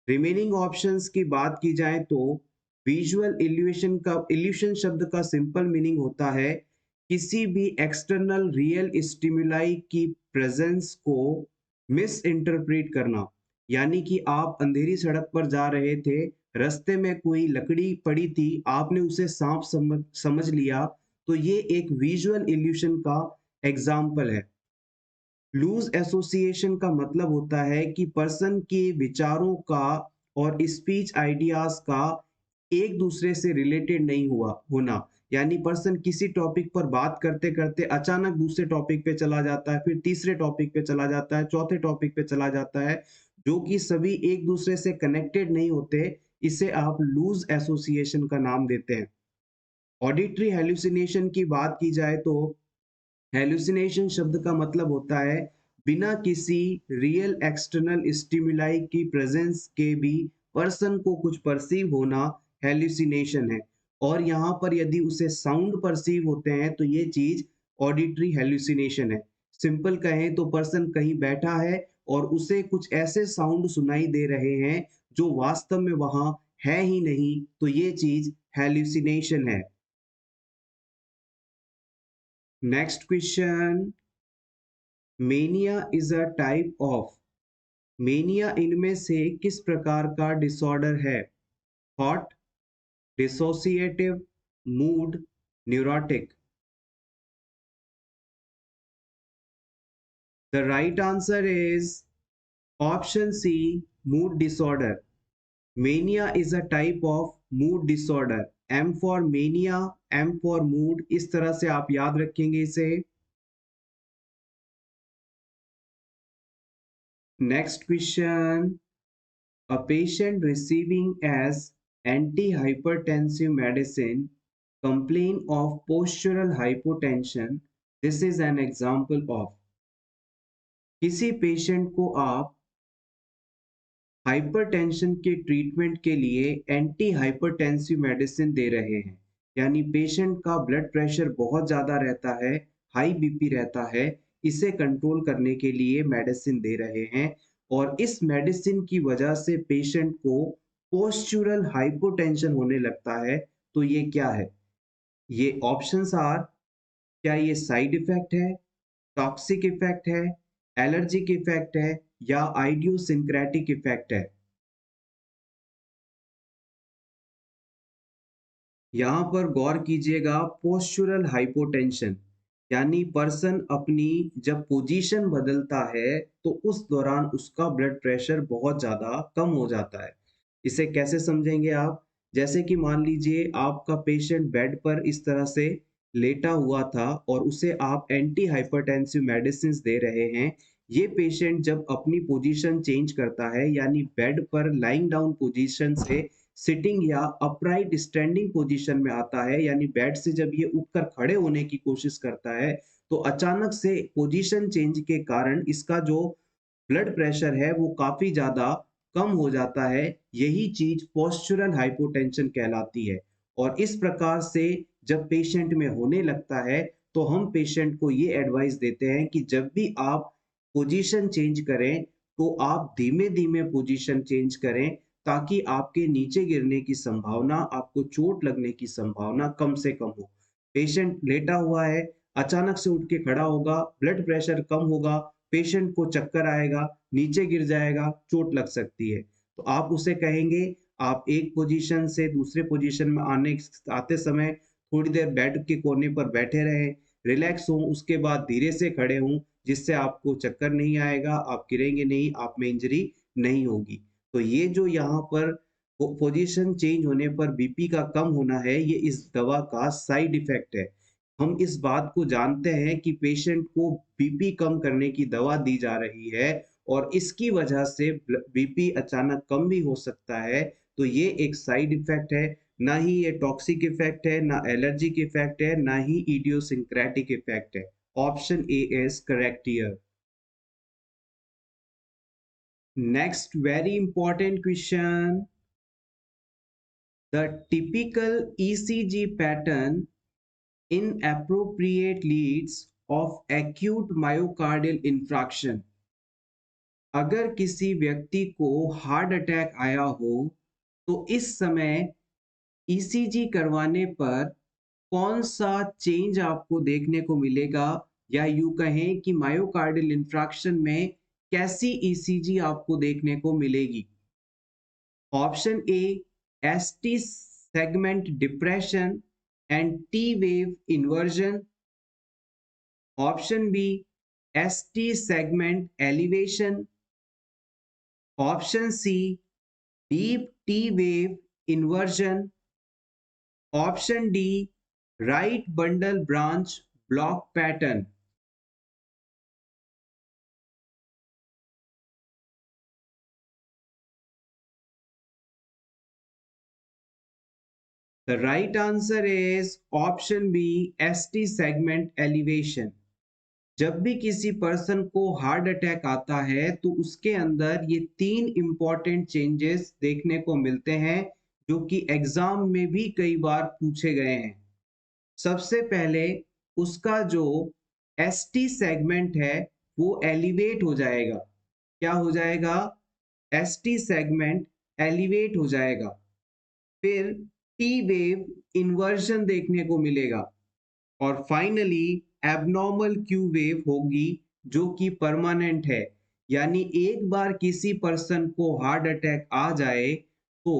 Remaining options की बात की जाए तो विजुअल इल्यूशन शब्द का सिंपल मीनिंग होता है किसी भी एक्सटर्नल रियल स्टिमुलाई की प्रेजेंस को मिस इंटरप्रेट करना। यानी कि आप अंधेरी सड़क पर जा रहे थे, रास्ते में कोई लकड़ी पड़ी थी, आपने उसे सांप समझ लिया, तो ये एक विजुअल इल्यूशन का एग्जाम्पल है। लूज एसोसिएशन का मतलब होता है कि पर्सन के विचारों का और स्पीच आइडियाज का एक दूसरे से रिलेटेड नहीं हुआ होना। यानी पर्सन किसी टॉपिक पर बात करते करते अचानक दूसरे टॉपिक पे चला जाता है, फिर तीसरे टॉपिक पे चला जाता है, चौथे टॉपिक पे चला जाता है, जो कि सभी एक दूसरे से कनेक्टेड नहीं होते। इसे आप लूज एसोसिएशन का नाम देते हैं। ऑडिटरी हेलुसिनेशन की बात की जाए तो हेलुसिनेशन शब्द का मतलब होता है बिना किसी रियल एक्सटर्नल स्टिमुलाई की प्रेजेंस के भी पर्सन को कुछ परसीव होना हेलुसिनेशन है। और यहाँ पर यदि उसे साउंड परसीव होते हैं तो ये चीज ऑडिटरी हेलुसिनेशन है। सिंपल कहें तो पर्सन कहीं बैठा है और उसे कुछ ऐसे साउंड सुनाई दे रहे हैं जो वास्तव में वहां है ही नहीं, तो ये चीज हेलुसिनेशन है। Next question, mania is a type of. Mania इनमें से किस प्रकार का डिसऑर्डर है? Thought, dissociative, mood, neurotic. The right answer is option C, mood disorder. Mania is a type of mood disorder. M for mania, M for mood, इस तरह से आप याद रखेंगे इसे। Next question, a patient receiving as antihypertensive medicine complain of postural hypotension. This is an example of। किसी patient को आप हाइपरटेंशन के ट्रीटमेंट के लिए एंटी हाइपरटेंसिव मेडिसिन दे रहे हैं। यानी पेशेंट का ब्लड प्रेशर बहुत ज़्यादा रहता है, हाई बीपी रहता है, इसे कंट्रोल करने के लिए मेडिसिन दे रहे हैं, और इस मेडिसिन की वजह से पेशेंट को पोस्चुरल हाइपोटेंशन होने लगता है। तो ये क्या है? ये ऑप्शंस आर, क्या ये साइड इफेक्ट है, टॉक्सिक इफेक्ट है, एलर्जिक इफेक्ट है, या आइडियोसिंक्रेटिक इफेक्ट है? यहाँ पर गौर कीजिएगा, पोस्चुरल हाइपोटेंशन यानी पर्सन अपनी जब पोजीशन बदलता है तो उस दौरान उसका ब्लड प्रेशर बहुत ज्यादा कम हो जाता है। इसे कैसे समझेंगे आप? जैसे कि मान लीजिए आपका पेशेंट बेड पर इस तरह से लेटा हुआ था और उसे आप एंटी हाइपरटेंसिव मेडिसिन दे रहे हैं। ये पेशेंट जब अपनी पोजीशन चेंज करता है, यानी बेड पर लाइंग डाउन पोजीशन से सिटिंग या अपराइट स्टैंडिंग पोजीशन में आता है, यानी बेड से जब ये उठकर खड़े होने की कोशिश करता है, तो अचानक से पोजीशन चेंज के कारण इसका जो ब्लड प्रेशर है वो काफी ज्यादा कम हो जाता है। यही चीज पोस्चुरल हाइपोटेंशन कहलाती है। और इस प्रकार से जब पेशेंट में होने लगता है, तो हम पेशेंट को ये एडवाइस देते हैं कि जब भी आप पोजीशन चेंज करें तो आप धीमे धीमे पोजीशन चेंज करें, ताकि आपके नीचे गिरने की संभावना, आपको चोट लगने की संभावना कम से कम हो। पेशेंट लेटा हुआ है, अचानक से उठ के खड़ा होगा, ब्लड प्रेशर कम होगा, पेशेंट को चक्कर आएगा, नीचे गिर जाएगा, चोट लग सकती है। तो आप उसे कहेंगे आप एक पोजीशन से दूसरे पोजीशन में आते समय थोड़ी देर बेड के कोने पर बैठे रहें, रिलैक्स हों, उसके बाद धीरे से खड़े हों, जिससे आपको चक्कर नहीं आएगा, आप गिरेंगे नहीं, आप में इंजरी नहीं होगी। तो ये जो यहाँ पर पोजीशन चेंज होने पर बीपी का कम होना है, ये इस दवा का साइड इफेक्ट है। हम इस बात को जानते हैं कि पेशेंट को बीपी कम करने की दवा दी जा रही है और इसकी वजह से बीपी अचानक कम भी हो सकता है। तो ये एक साइड इफेक्ट है, ना ही ये टॉक्सिक इफेक्ट है, ना एलर्जिक इफेक्ट है, ना ही इडियोसिंक्रेटिक इफेक्ट है। Option A is correct here. Next very important question, the typical ECG pattern inappropriate leads of acute myocardial infarction। अगर किसी व्यक्ति को हार्ट अटैक आया हो तो इस समय ईसीजी करवाने पर कौन सा चेंज आपको देखने को मिलेगा, या यूं कहें कि मायोकार्डियल इंफ्रैक्शन में कैसी ईसीजी आपको देखने को मिलेगी। Option A ST segment depression and T wave inversion। Option B ST segment elevation। Option C deep T wave inversion। Option D right bundle branch block pattern। The right answer is option B ST segment elevation। जब भी किसी person को heart attack आता है तो उसके अंदर ये 3 इंपॉर्टेंट चेंजेस देखने को मिलते हैं जो कि एग्जाम में भी कई बार पूछे गए हैं। सबसे पहले उसका जो ST सेगमेंट है वो एलिवेट हो जाएगा। क्या हो जाएगा? ST सेगमेंट एलिवेट हो जाएगा। फिर टी वेव इन्वर्जन देखने को मिलेगा और फाइनली एबनॉर्मल क्यू वेव होगी जो कि परमानेंट है। यानी एक बार किसी पर्सन को हार्ट अटैक आ जाए तो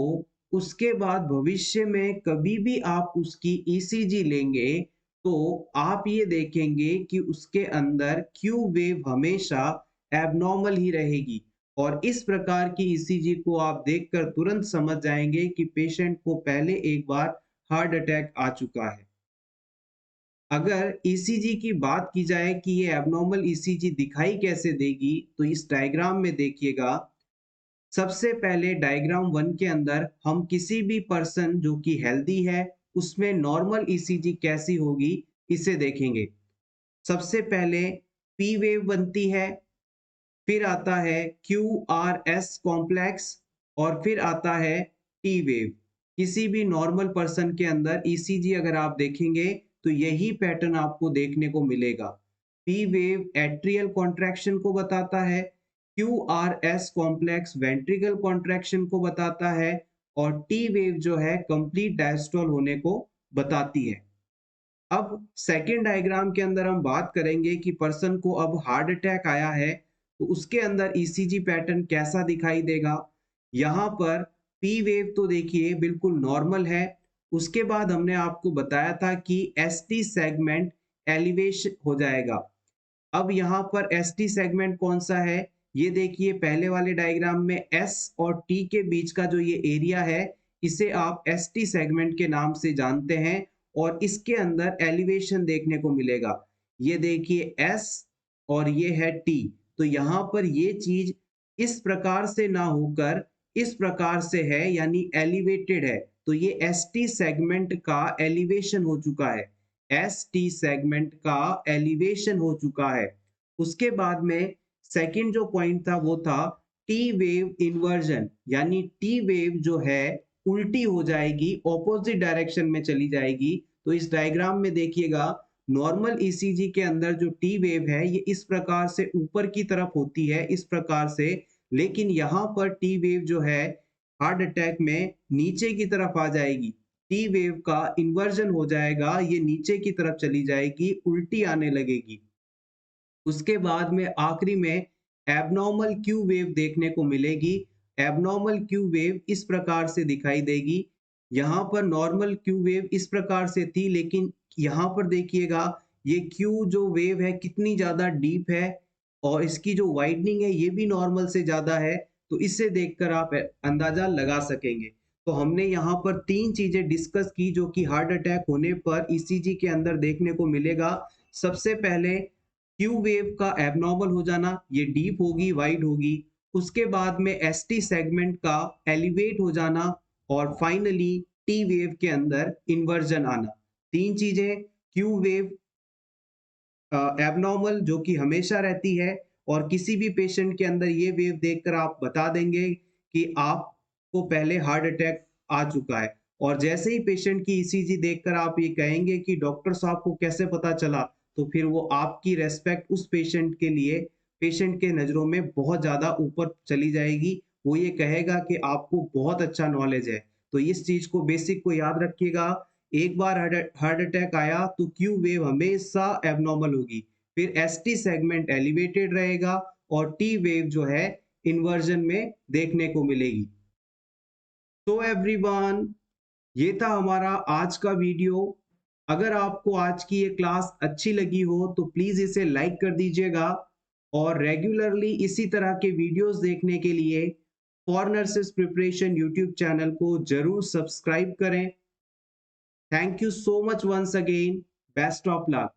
उसके बाद भविष्य में कभी भी आप उसकी ईसीजी लेंगे तो आप ये देखेंगे कि उसके अंदर क्यू वेव हमेशा एबनॉर्मल ही रहेगी और इस प्रकार की ईसीजी को आप देखकर तुरंत समझ जाएंगे कि पेशेंट को पहले एक बार हार्ट अटैक आ चुका है। अगर ईसीजी की बात की जाए कि ये एबनॉर्मल ईसीजी दिखाई कैसे देगी, तो इस डायग्राम में देखिएगा। सबसे पहले डायग्राम 1 के अंदर हम किसी भी पर्सन जो कि हेल्दी है उसमें नॉर्मल ईसीजी कैसी होगी इसे देखेंगे। सबसे पहले पी वेव बनती है, फिर आता है क्यू आर एस कॉम्प्लेक्स और फिर आता है टी वेव। किसी भी नॉर्मल पर्सन के अंदर ईसीजी अगर आप देखेंगे तो यही पैटर्न आपको देखने को मिलेगा। पी वेव एट्रियल कॉन्ट्रैक्शन को बताता है, Q R S complex ventricle contraction को बताता है और टी वेव जो है कंप्लीट डायस्टोल होने को बताती है। अब सेकेंड डायग्राम के अंदर हम बात करेंगे कि पर्सन को अब हार्ट अटैक आया है तो उसके अंदर ईसीजी पैटर्न कैसा दिखाई देगा। यहाँ पर पी वेव तो देखिए बिल्कुल नॉर्मल है। उसके बाद हमने आपको बताया था कि एसटी सेगमेंट एलिवेशन हो जाएगा। अब यहाँ पर एसटी सेगमेंट कौन सा है, ये देखिए पहले वाले डायग्राम में एस और टी के बीच का जो ये एरिया है इसे आप एसटी सेगमेंट के नाम से जानते हैं और इसके अंदर एलिवेशन देखने को मिलेगा। ये देखिए एस और ये है टी, तो यहाँ पर ये चीज इस प्रकार से ना होकर इस प्रकार से है यानी एलिवेटेड है, तो ये एस टी सेगमेंट का एलिवेशन हो चुका है। एस टी सेगमेंट का एलिवेशन हो चुका है। उसके बाद में सेकंड जो पॉइंट था वो था टी वेव इन्वर्जन, यानी टी वेव जो है उल्टी हो जाएगी, ऑपोजिट डायरेक्शन में चली जाएगी। तो इस डायग्राम में देखिएगा नॉर्मल ईसीजी के अंदर जो टी वेव है ये इस प्रकार से ऊपर की तरफ होती है, इस प्रकार से, लेकिन यहाँ पर टी वेव जो है हार्ट अटैक में नीचे की तरफ आ जाएगी। टी वेव का इन्वर्जन हो जाएगा, ये नीचे की तरफ चली जाएगी, उल्टी आने लगेगी। उसके बाद में आखिरी में एबनॉर्मल क्यू वेव देखने को मिलेगी। एबनॉर्मल क्यू वेव इस प्रकार से दिखाई देगी। यहाँ पर नॉर्मल क्यू वेव इस प्रकार से थी, लेकिन यहाँ पर देखिएगा ये क्यू जो वेव है कितनी ज़्यादा डीप है और इसकी जो वाइडनिंग है ये भी नॉर्मल से ज़्यादा है। तो इससे देखकर आप अंदाज़ा लगा सकेंगे। तो हमने यहाँ पर 3 चीज़ें डिस्कस की जो कि हार्ट अटैक होने पर ईसीजी के अंदर देखने को मिलेगा। सबसे पहले क्यू वेव का एबनॉर्मल हो जाना, ये डीप होगी, वाइड होगी। उसके बाद में एसटी सेगमेंट का एलिवेट हो जाना और फाइनली टी वेव के अंदर इन्वर्जन आना। 3 चीजें, क्यू वेव एबनॉर्मल जो कि हमेशा रहती है और किसी भी पेशेंट के अंदर ये वेव देखकर आप बता देंगे कि आपको पहले हार्ट अटैक आ चुका है। और जैसे ही पेशेंट की ईसीजी देखकर आप ये कहेंगे कि डॉक्टर साहब को कैसे पता चला, तो फिर वो आपकी रेस्पेक्ट उस पेशेंट के लिए, पेशेंट के नज़रों में बहुत ज़्यादा ऊपर चली जाएगी। वो ये कहेगा कि आपको बहुत अच्छा नॉलेज है। तो इस चीज़ को, बेसिक को याद रखिएगा। एक बार हार्ट अटैक आया तो क्यू वेव हमेशा एबनॉर्मल होगी, फिर एसटी सेगमेंट एलिवेटेड रहेगा और टी वेव जो है इन्वर्जन में देखने को मिलेगी। तो एवरीवन, ये था हमारा आज का वीडियो। अगर आपको आज की ये क्लास अच्छी लगी हो तो प्लीज इसे लाइक कर दीजिएगा और रेगुलरली इसी तरह के वीडियोस देखने के लिए for nurses preparation YouTube channel को जरूर सब्सक्राइब करें। Thank you so much once again. Best of luck.